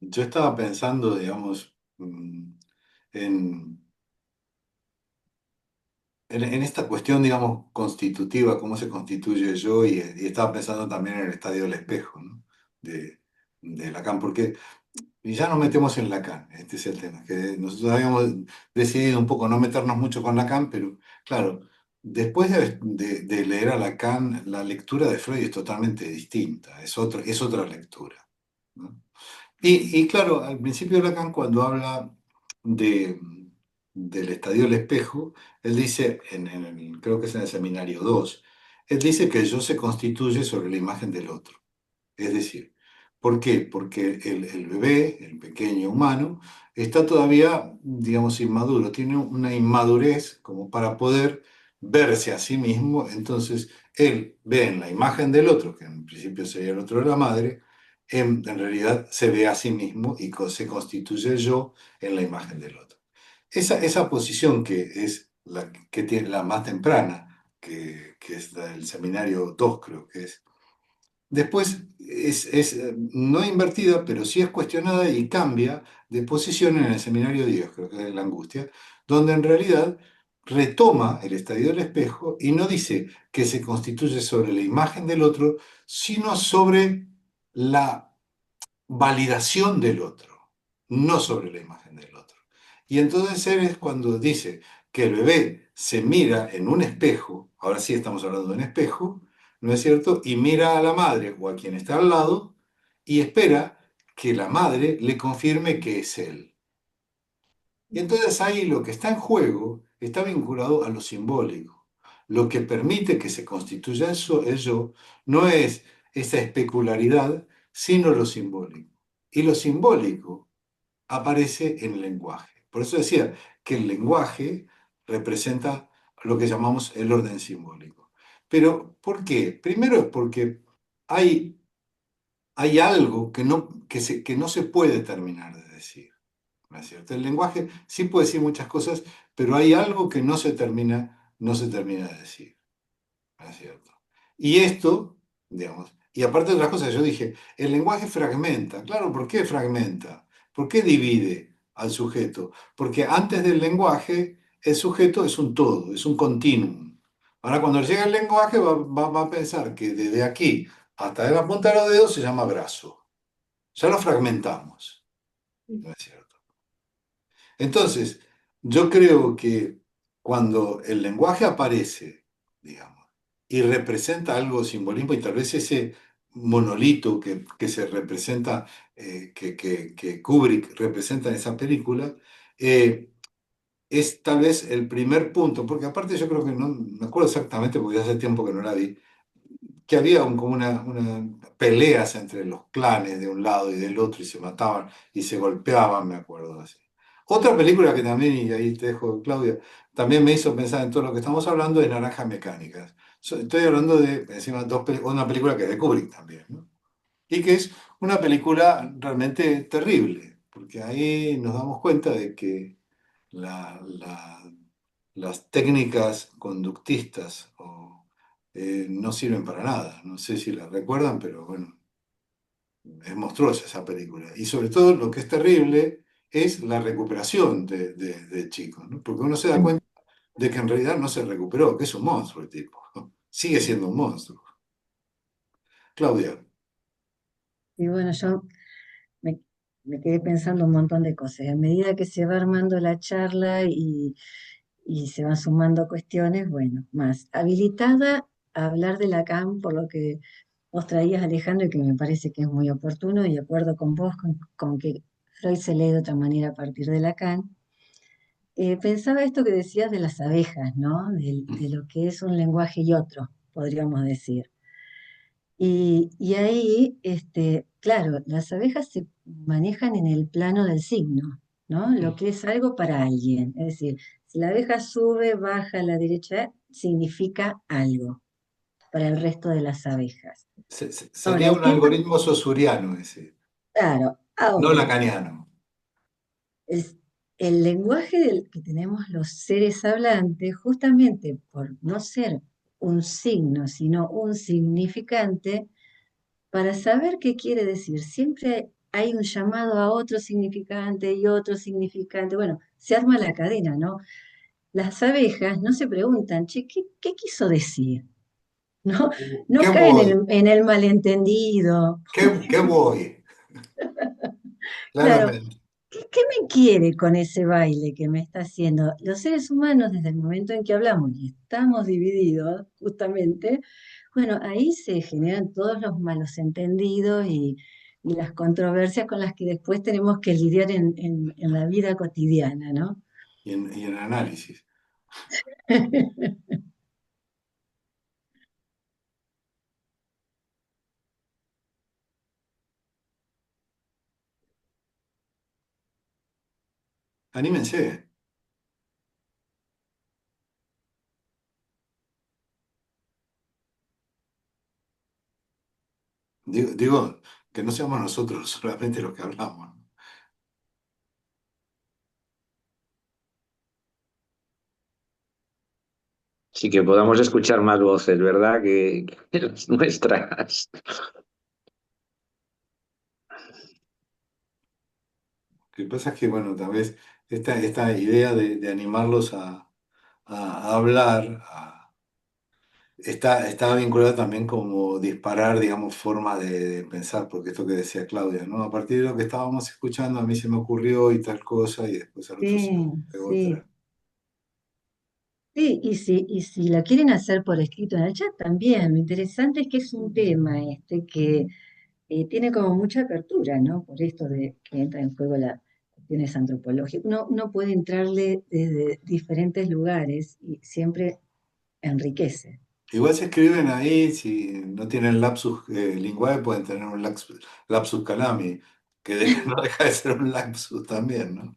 yo estaba pensando, digamos, en, en esta cuestión, digamos, constitutiva, cómo se constituye yo, y estaba pensando también en el estadio del espejo, ¿no? De Lacan, porque y ya nos metemos en Lacan, este es el tema, que nosotros habíamos decidido un poco no meternos mucho con Lacan, pero claro, después de leer a Lacan, la lectura de Freud es totalmente distinta, es otra lectura, ¿no? Y claro, al principio de Lacan, cuando habla de, del estadio del espejo, él dice, creo que es en el seminario 2, él dice que el yo se constituye sobre la imagen del otro. Es decir, ¿por qué? Porque el bebé, el pequeño humano, está todavía, digamos, inmaduro, tiene una inmadurez como para poder verse a sí mismo, entonces él ve en la imagen del otro, que en principio sería el otro de la madre, en realidad se ve a sí mismo y se constituye el yo en la imagen del otro. Esa posición que es la que tiene la más temprana, que es la del seminario 2 creo que es. Después es no invertida, pero sí es cuestionada y cambia de posición en el seminario 10, creo que es la angustia, donde en realidad retoma el estadio del espejo y no dice que se constituye sobre la imagen del otro, sino sobre la validación del otro, no sobre la imagen del otro. Y entonces él es cuando dice que el bebé se mira en un espejo, ahora sí estamos hablando de un espejo, ¿no es cierto? Y mira a la madre o a quien está al lado y espera que la madre le confirme que es él. Y entonces ahí lo que está en juego está vinculado a lo simbólico. Lo que permite que se constituya eso, el yo, no es esa especularidad, sino lo simbólico. Y lo simbólico aparece en el lenguaje. Por eso decía que el lenguaje representa lo que llamamos el orden simbólico. Pero, ¿por qué? Primero es porque hay, hay algo que no se puede terminar de decir. ¿No es cierto? El lenguaje sí puede decir muchas cosas, pero hay algo que no se termina de decir. ¿No es cierto? Y esto, digamos, y aparte de otras cosas, yo dije, el lenguaje fragmenta. Claro, ¿por qué fragmenta? ¿Por qué divide al sujeto? Porque antes del lenguaje, el sujeto es un todo, es un continuum. Ahora, cuando llega el lenguaje, va a pensar que desde aquí hasta la punta de los dedos se llama brazo. Ya lo fragmentamos, ¿no es cierto? Entonces, yo creo que cuando el lenguaje aparece, digamos, y representa algo simbolismo y tal vez ese monolito que se representa, que Kubrick representa en esa película, eh, es tal vez el primer punto, porque aparte yo creo que no me acuerdo exactamente porque ya hace tiempo que no la vi, que había como peleas entre los clanes de un lado y del otro y se mataban y se golpeaban, me acuerdo así. Otra película que también, y ahí te dejo, Claudia, también me hizo pensar en todo lo que estamos hablando de Naranjas Mecánicas. Estoy hablando de, encima, una película que es de Kubrick también, ¿no? Y que es una película realmente terrible, porque ahí nos damos cuenta de que la- la- las técnicas conductistas no sirven para nada. No sé si la recuerdan, pero bueno, es monstruosa esa película. Y sobre todo lo que es terrible es la recuperación de Chico, ¿no? Porque uno se da cuenta de que en realidad no se recuperó, que es un monstruo el tipo, ¿no? Sigue siendo un monstruo. Claudia, Y bueno, yo me, me quedé pensando un montón de cosas. A medida que se va armando la charla y se van sumando cuestiones, bueno, más habilitada a hablar de Lacan, por lo que vos traías, Alejandro, y que me parece que es muy oportuno, y de acuerdo con vos, con que Freud se lee de otra manera a partir de Lacan. Pensaba esto que decías de las abejas, ¿no? De lo que es un lenguaje y otro, podríamos decir. Y ahí, claro, las abejas se manejan en el plano del signo, ¿no? Lo que es algo para alguien. Es decir, si la abeja sube, baja a la derecha, significa algo para el resto de las abejas. Ahora, sería el un tema, algoritmo saussuriano ese, claro, no ahora, lacaniano. es el lenguaje del que tenemos los seres hablantes, justamente por no ser un signo, sino un significante, para saber qué quiere decir, siempre hay un llamado a otro significante y otro significante. Bueno, se arma la cadena, ¿no? Las abejas no se preguntan, che, ¿qué quiso decir? No, ¿Qué no caen voy? en el malentendido. ¿Qué voy? Claro, Claramente. ¿qué me quiere con ese baile que me está haciendo? Los seres humanos, desde el momento en que hablamos y estamos divididos, justamente, bueno, ahí se generan todos los malos entendidos y las controversias con las que después tenemos que lidiar en la vida cotidiana, ¿no? Y en análisis. Anímense. Digo, que no seamos nosotros solamente los que hablamos, ¿no? Sí que podamos escuchar más voces, ¿verdad? Que las nuestras. Lo que pasa es que, bueno, tal vez esta idea de animarlos a hablar está vinculada también como disparar, digamos, formas de pensar, porque esto que decía Claudia, ¿no? A partir de lo que estábamos escuchando, a mí se me ocurrió y tal cosa, y después al otro se le Sí, ocurre sí. otra. Sí, y si la quieren hacer por escrito en el chat también. Lo interesante es que es un tema que tiene como mucha apertura, ¿no? Por esto de que entra en juego las cuestiones antropológicas. Uno puede entrarle desde diferentes lugares y siempre enriquece. Igual se escriben ahí, si no tienen lapsus linguae, pueden tener un lapsus calami, no deja de ser un lapsus también, ¿no?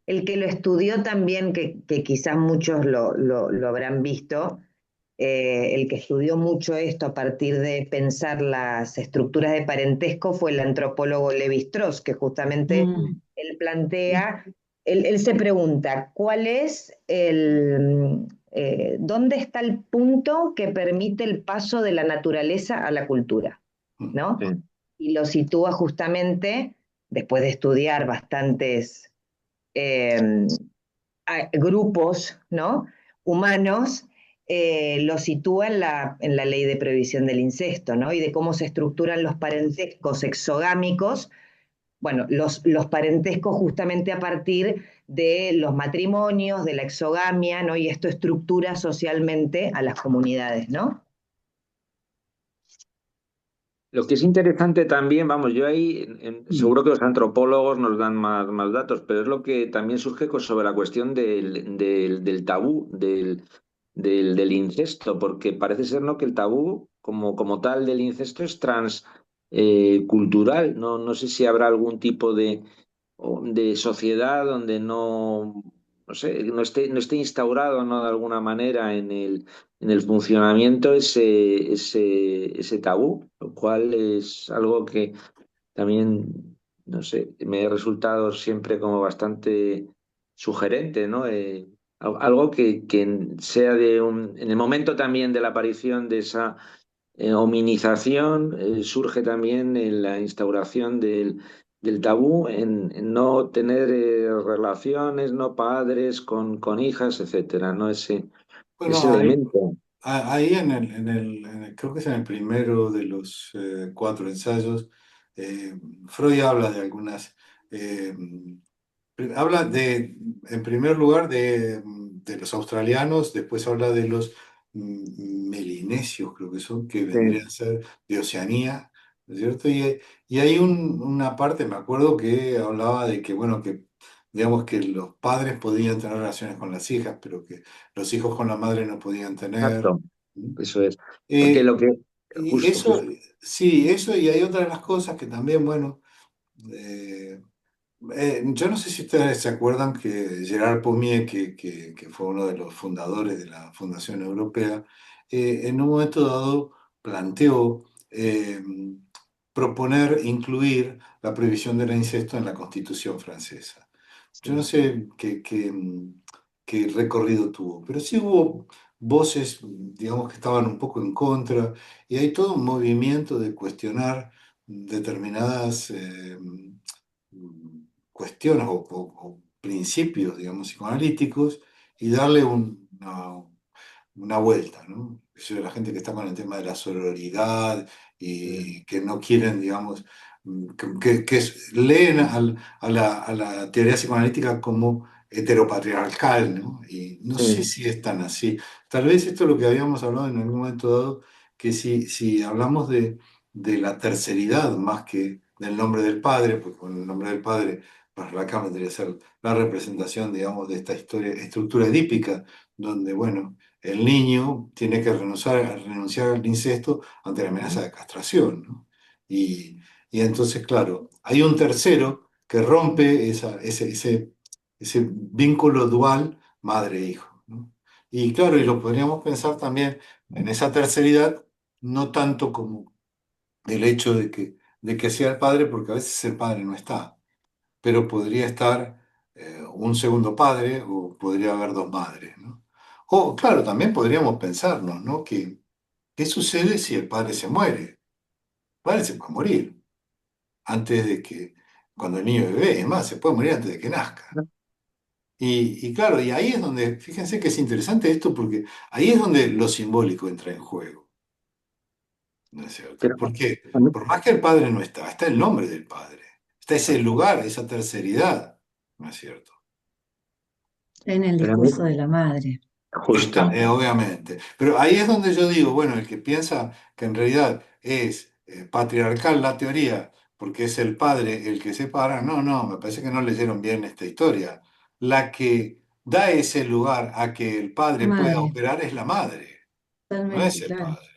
El que lo estudió también, que quizás muchos lo habrán visto, el que estudió mucho esto a partir de pensar las estructuras de parentesco fue el antropólogo Levi-Strauss, que justamente Mm, él plantea, él se pregunta, ¿dónde está el punto que permite el paso de la naturaleza a la cultura? ¿No? Sí. Y lo sitúa justamente, después de estudiar bastantes eh, grupos, ¿no? Humanos, lo sitúa en la ley de prohibición del incesto, ¿no? Y de cómo se estructuran los parentescos exogámicos bueno, los parentescos justamente a partir de los matrimonios, de la exogamia, ¿no? Y esto estructura socialmente a las comunidades, ¿no? Lo que es interesante también, vamos, yo ahí seguro que los antropólogos nos dan más datos, pero es lo que también surge sobre la cuestión del tabú, del incesto, porque parece ser, ¿no?, que el tabú como tal del incesto es cultural. No, no sé si habrá algún tipo de sociedad donde no sé, no esté instaurado, ¿no?, de alguna manera en el funcionamiento ese tabú, lo cual es algo que también, no sé, me ha resultado siempre como bastante sugerente, ¿no? Algo que sea en el momento también de la aparición de esa hominización, surge también en la instauración del tabú en no tener relaciones, no padres con hijas, etcétera, ¿no? Ese Bueno, elemento. ahí creo que es en el primero de los cuatro ensayos, Freud habla de algunas, eh, habla en primer lugar de los australianos, después habla de los melinesios, creo que son, que vendrían a Sí, ser de Oceanía, ¿no es cierto? Y hay una parte, me acuerdo, que hablaba de que, bueno, que digamos que los padres podían tener relaciones con las hijas, pero que los hijos con la madre no podían tener. exacto, ¿Mm? eso es. Porque Eh, lo que, y justo, eso, justo, sí, eso, y hay otras de las cosas que también, bueno, eh, yo no sé si ustedes se acuerdan que Gerard Pommier, que fue uno de los fundadores de la Fundación Europea, en un momento dado planteó proponer incluir la prohibición del incesto en la Constitución francesa. Yo no sí, sé qué recorrido tuvo, pero sí hubo voces, digamos, que estaban un poco en contra, y hay todo un movimiento de cuestionar determinadas cuestiones o principios, digamos, psicoanalíticos y darle una vuelta, ¿no? Eso de la gente que está con el tema de la sororidad sí, y que no quieren, digamos, leen a la teoría psicoanalítica como heteropatriarcal, ¿no? Y no sé sí, si es tan así. Tal vez esto es lo que habíamos hablado en algún momento dado, que si hablamos de la terceridad más que del nombre del padre, porque con el nombre del padre, para Lacan vendría a ser la representación, digamos, de esta estructura edípica, donde, bueno, el niño tiene que renunciar al incesto ante la amenaza de castración, ¿no? Y entonces, claro, hay un tercero que rompe ese vínculo dual madre-hijo, ¿no? Y claro, y lo podríamos pensar también en esa terceridad, no tanto como el hecho de que sea el padre, porque a veces el padre no está, pero podría estar un segundo padre o podría haber dos madres, ¿no? O, claro, también podríamos pensarnos, ¿no? ¿Qué sucede si el padre se muere? El padre se puede morir antes de que, cuando el niño es bebé, es más, se puede morir antes de que nazca. Y claro, y ahí es donde, fíjense que es interesante esto, porque ahí es donde lo simbólico entra en juego, ¿no es cierto? pero Porque por más que el padre no está, está el nombre del padre, está ese lugar, esa terceridad, ¿no es cierto? En el pero a mí, discurso de la madre. justo. Obviamente. Pero ahí es donde yo digo, bueno, el que piensa que en realidad es patriarcal la teoría, porque es el padre el que separa, no, no, me parece que no leyeron bien esta historia. La que da ese lugar a que el padre pueda Madre, operar es la madre, no es totalmente, el claro. padre.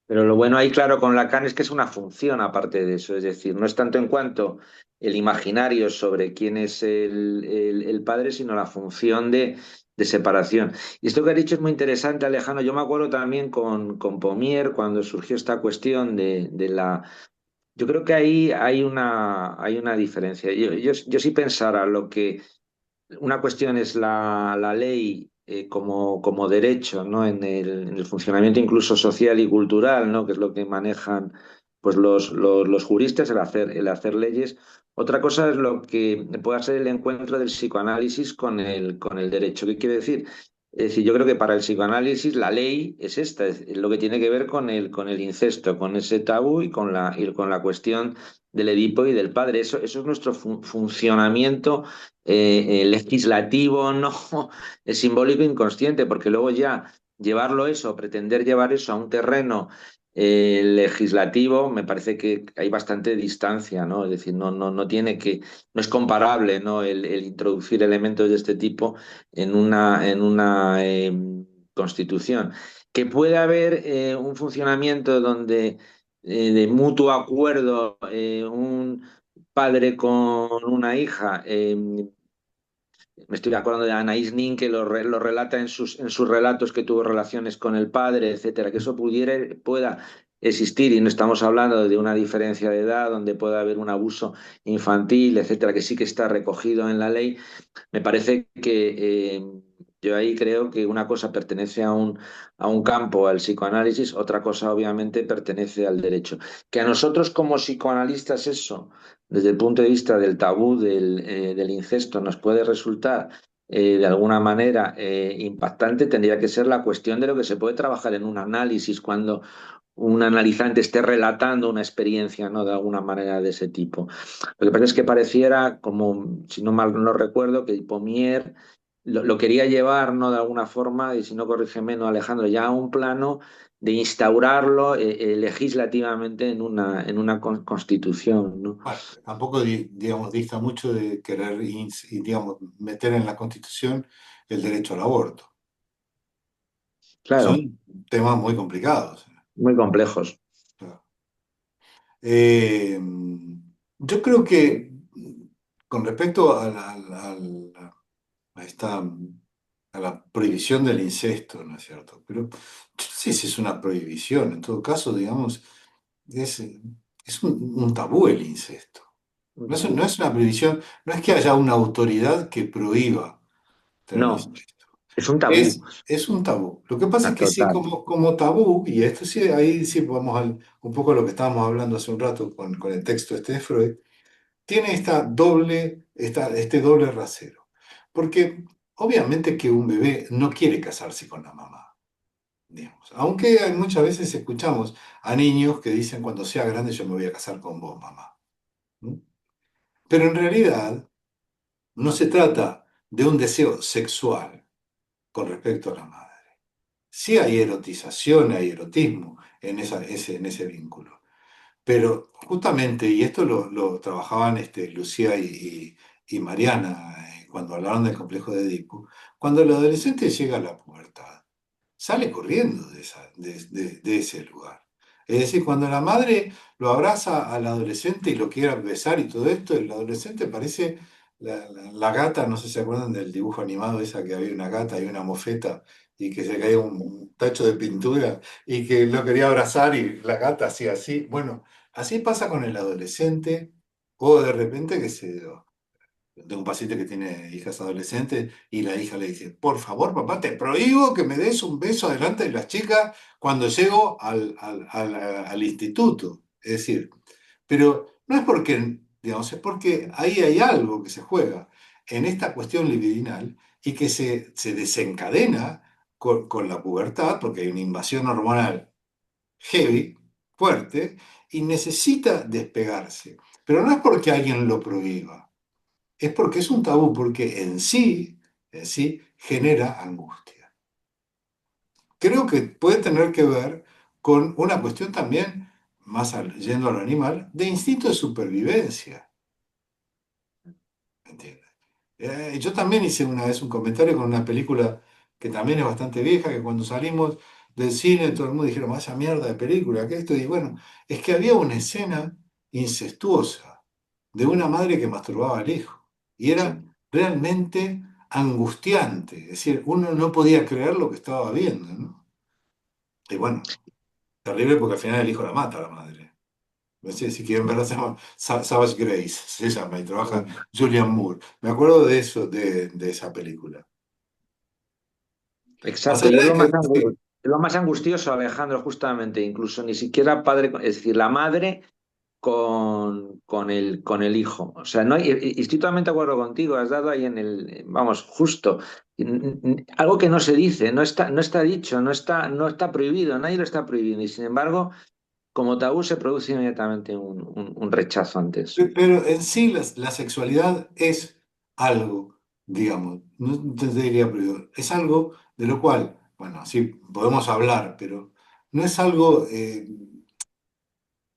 Pero lo bueno ahí, claro, con Lacan es que es una función aparte de eso, es decir, no es tanto en cuanto el imaginario sobre quién es el padre, sino la función de separación. Y esto que has dicho es muy interesante, Alejandro. Yo me acuerdo también con Pomier cuando surgió esta cuestión de la... Yo creo que ahí hay una diferencia. Yo sí pensara lo que una cuestión es la ley como derecho, ¿no? En el funcionamiento incluso social y cultural, ¿no? Que es lo que manejan pues los juristas, el hacer leyes. Otra cosa es lo que pueda ser el encuentro del psicoanálisis con el derecho. ¿Qué quiere decir? Es decir, yo creo que para el psicoanálisis la ley es esta, es lo que tiene que ver con el incesto, con ese tabú y con la cuestión del Edipo y del padre. Eso es nuestro funcionamiento legislativo, no simbólico inconsciente, porque luego ya llevarlo eso, pretender llevar eso a un terreno legislativo, me parece que hay bastante distancia, ¿no? Es decir, no tiene que, no es comparable, ¿no? El introducir elementos de este tipo en una constitución. Que puede haber un funcionamiento donde de mutuo acuerdo un padre con una hija me estoy acordando de Anaïs Nin, que lo relata en sus relatos que tuvo relaciones con el padre, etcétera, que eso pueda existir y no estamos hablando de una diferencia de edad donde pueda haber un abuso infantil, etcétera, que sí que está recogido en la ley. Me parece que yo ahí creo que una cosa pertenece a un campo, al psicoanálisis, otra cosa obviamente pertenece al derecho. Que a nosotros como psicoanalistas eso, desde el punto de vista del tabú del incesto, nos puede resultar de alguna manera impactante, tendría que ser la cuestión de lo que se puede trabajar en un análisis cuando un analizante esté relatando una experiencia, ¿no? De alguna manera de ese tipo. Lo que pasa es que pareciera, como si no mal no recuerdo, que Pomier lo quería llevar, ¿no? De alguna forma, y si no corrígeme, no, Alejandro, ya a un plano de instaurarlo legislativamente en una constitución, ¿no? Bueno, tampoco, digamos, dista mucho de querer, digamos, meter en la Constitución el derecho al aborto. Claro, Son temas muy complicados. muy complejos. Claro. Eh, yo creo que con respecto a la prohibición del incesto, ¿no es cierto? Pero yo no sé si es una prohibición, en todo caso, digamos, es, es un tabú el incesto. No es una prohibición, no es que haya una autoridad que prohíba tener No, incesto. es un tabú. Es un tabú. Lo que pasa es que sí, Total. como tabú, y esto sí, ahí sí vamos un poco a lo que estábamos hablando hace un rato con el texto este de Freud, tiene este doble rasero. Porque obviamente que un bebé no quiere casarse con la mamá, digamos. Aunque muchas veces escuchamos a niños que dicen cuando sea grande yo me voy a casar con vos, mamá. ¿Mm? Pero en realidad no se trata de un deseo sexual con respecto a la madre. Sí hay erotización, hay erotismo en ese vínculo. Pero justamente, y esto lo trabajaban Lucía y Mariana cuando hablaron del complejo de Edipo, cuando el adolescente llega a la pubertad, sale corriendo de ese lugar. Es decir, cuando la madre lo abraza al adolescente y lo quiere besar y todo esto, el adolescente parece la gata, no sé si se acuerdan del dibujo animado, esa que había una gata y una mofeta y que se caía un tacho de pintura y que lo quería abrazar y la gata hacía así. Bueno, así pasa con el adolescente o de repente que tengo un paciente que tiene hijas adolescentes y la hija le dice, por favor, papá, te prohíbo que me des un beso delante de las chicas cuando llego al instituto. Es decir, pero no es porque, digamos, es porque ahí hay algo que se juega en esta cuestión libidinal y que se desencadena con la pubertad, porque hay una invasión hormonal heavy, fuerte, y necesita despegarse. Pero no es porque alguien lo prohíba, es porque es un tabú, porque en sí genera angustia. Creo que puede tener que ver con una cuestión también, yendo a lo animal, de instinto de supervivencia. ¿Me entiendes? Yo también hice una vez un comentario con una película que también es bastante vieja, que cuando salimos del cine todo el mundo dijeron, vaya mierda de película, que esto, y bueno, es que había una escena incestuosa de una madre que masturbaba al hijo, y era realmente angustiante, es decir, uno no podía creer lo que estaba viendo, ¿no? Y bueno, terrible porque al final el hijo la mata a la madre. No sé si quieren verla, se llama Savage Grace, se llama, y trabaja Julian Moore. Me acuerdo de eso, de esa película. Más Exacto, y allá es de lo más, que, sí, es lo más angustioso, Alejandro, justamente, incluso ni siquiera padre, es decir, la madre con el hijo. O sea, no y estoy totalmente de acuerdo contigo, has dado ahí vamos, justo, algo que no se dice, no está dicho, no está prohibido, nadie lo está prohibiendo, y sin embargo como tabú se produce inmediatamente un rechazo ante eso. Pero en sí la sexualidad es algo, digamos, no te diría primero, es algo de lo cual, bueno, sí, podemos hablar, pero no es algo,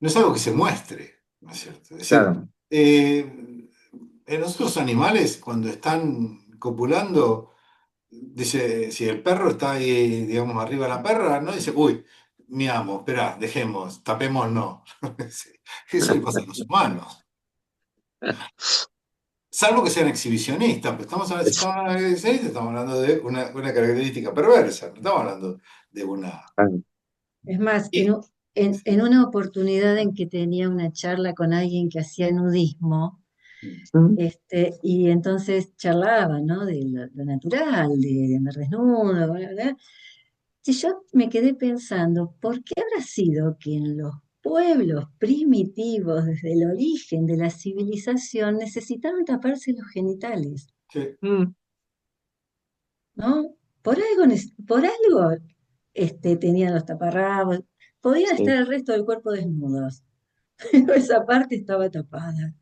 no es algo que se muestre, ¿no es cierto? Es decir, Claro, en los otros animales, cuando están copulando, dice, si el perro está ahí, digamos, arriba de la perra, no dice, uy, mi amo, espera, dejemos, tapemos, no. Eso le pasa a los humanos. Salvo que sean exhibicionistas, pero estamos hablando, si es- estamos hablando de exhibicionistas, estamos hablando de una característica perversa, no estamos hablando de una... Es más, Y- en una oportunidad en que tenía una charla con alguien que hacía nudismo, Mm. y entonces charlaba, ¿no? De lo natural, de andar desnudo, bla, bla, bla. Y yo me quedé pensando, ¿por qué habrá sido que en los pueblos primitivos, desde el origen de la civilización, necesitaron taparse los genitales? sí, Mm. ¿No? Por algo tenían los taparrabos, podían estar Sí. el resto del cuerpo desnudos, pero esa parte estaba tapada.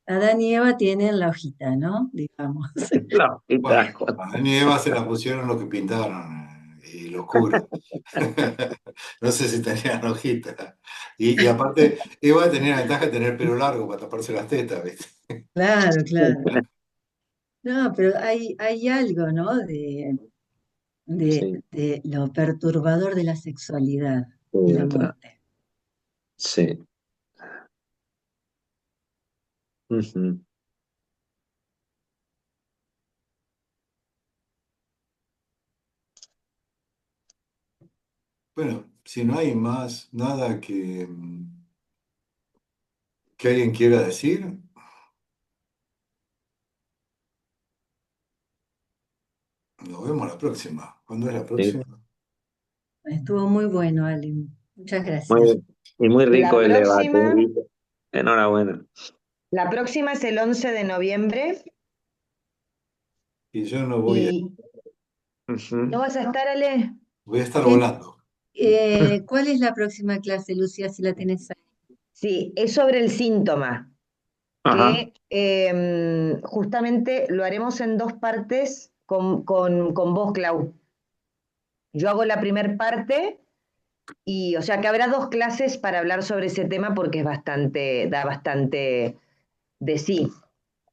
Adán y Eva tienen la hojita, ¿no? Digamos. La bueno, hojita. a Adán y Eva se la pusieron lo que pintaron y los curas. No sé si tenían hojita. Y aparte, Eva tenía la ventaja de tener pelo largo para taparse las tetas, ¿viste? Claro, claro. No, pero hay algo, ¿no? Sí, De lo perturbador de la sexualidad sí, y la verdad. muerte. Sí. Ujú. Bueno, si no hay más nada que alguien quiera decir, nos vemos la próxima. ¿Cuándo es la Sí. próxima? Estuvo muy bueno, Ale. Muchas Muy gracias. bien. Y muy rico La el debate. próxima, Enhorabuena. la próxima es el 11 de noviembre Y yo no voy a, y ¿no Ujú. vas a estar, Ale? voy a estar ¿Qué- volando. ¿Cuál es la próxima clase, Lucía, si la tenés ahí? Sí, es sobre el síntoma, Ajá. que justamente lo haremos en dos partes con vos, Clau. Yo hago la primera parte y, o sea, que habrá dos clases para hablar sobre ese tema porque es bastante, da bastante de sí.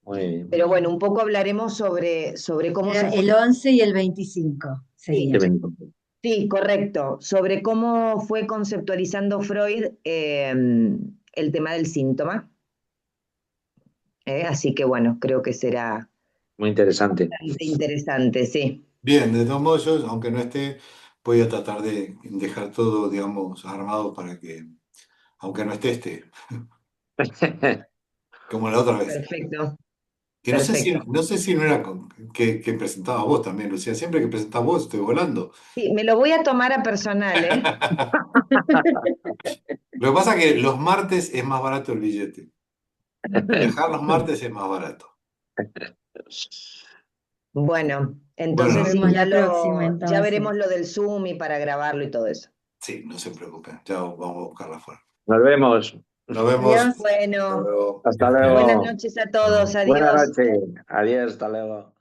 Muy bien. Pero bueno, un poco hablaremos sobre cómo Era se fue. el 11 y el 25 Sí, Qué sería. bien. sí, correcto. Sobre cómo fue conceptualizando Freud el tema del síntoma. Así que bueno, creo que será Muy interesante. bastante interesante, sí. Bien, de todos modos, yo, aunque no esté, voy a tratar de dejar todo, digamos, armado para que, aunque no esté, como la otra vez. Perfecto, Que perfecto. no sé si no era que presentabas vos también, Lucía. Siempre que presentás vos estoy volando. Sí, me lo voy a tomar a personal, ¿eh? Lo que pasa es que los martes es más barato el billete. Viajar los martes es más barato. Bueno, Nos Bueno, entonces sí, vemos la próxima ya entonces. veremos lo del Zoom y para grabarlo y todo eso. sí, no se preocupen. Ya vamos a buscarla afuera. Nos vemos. Nos vemos. Adiós. Hasta Bueno, luego. Que Hasta estés bien. buenas luego. noches a todos, Chao. Buenas adiós. noches. Adiós. Hasta luego.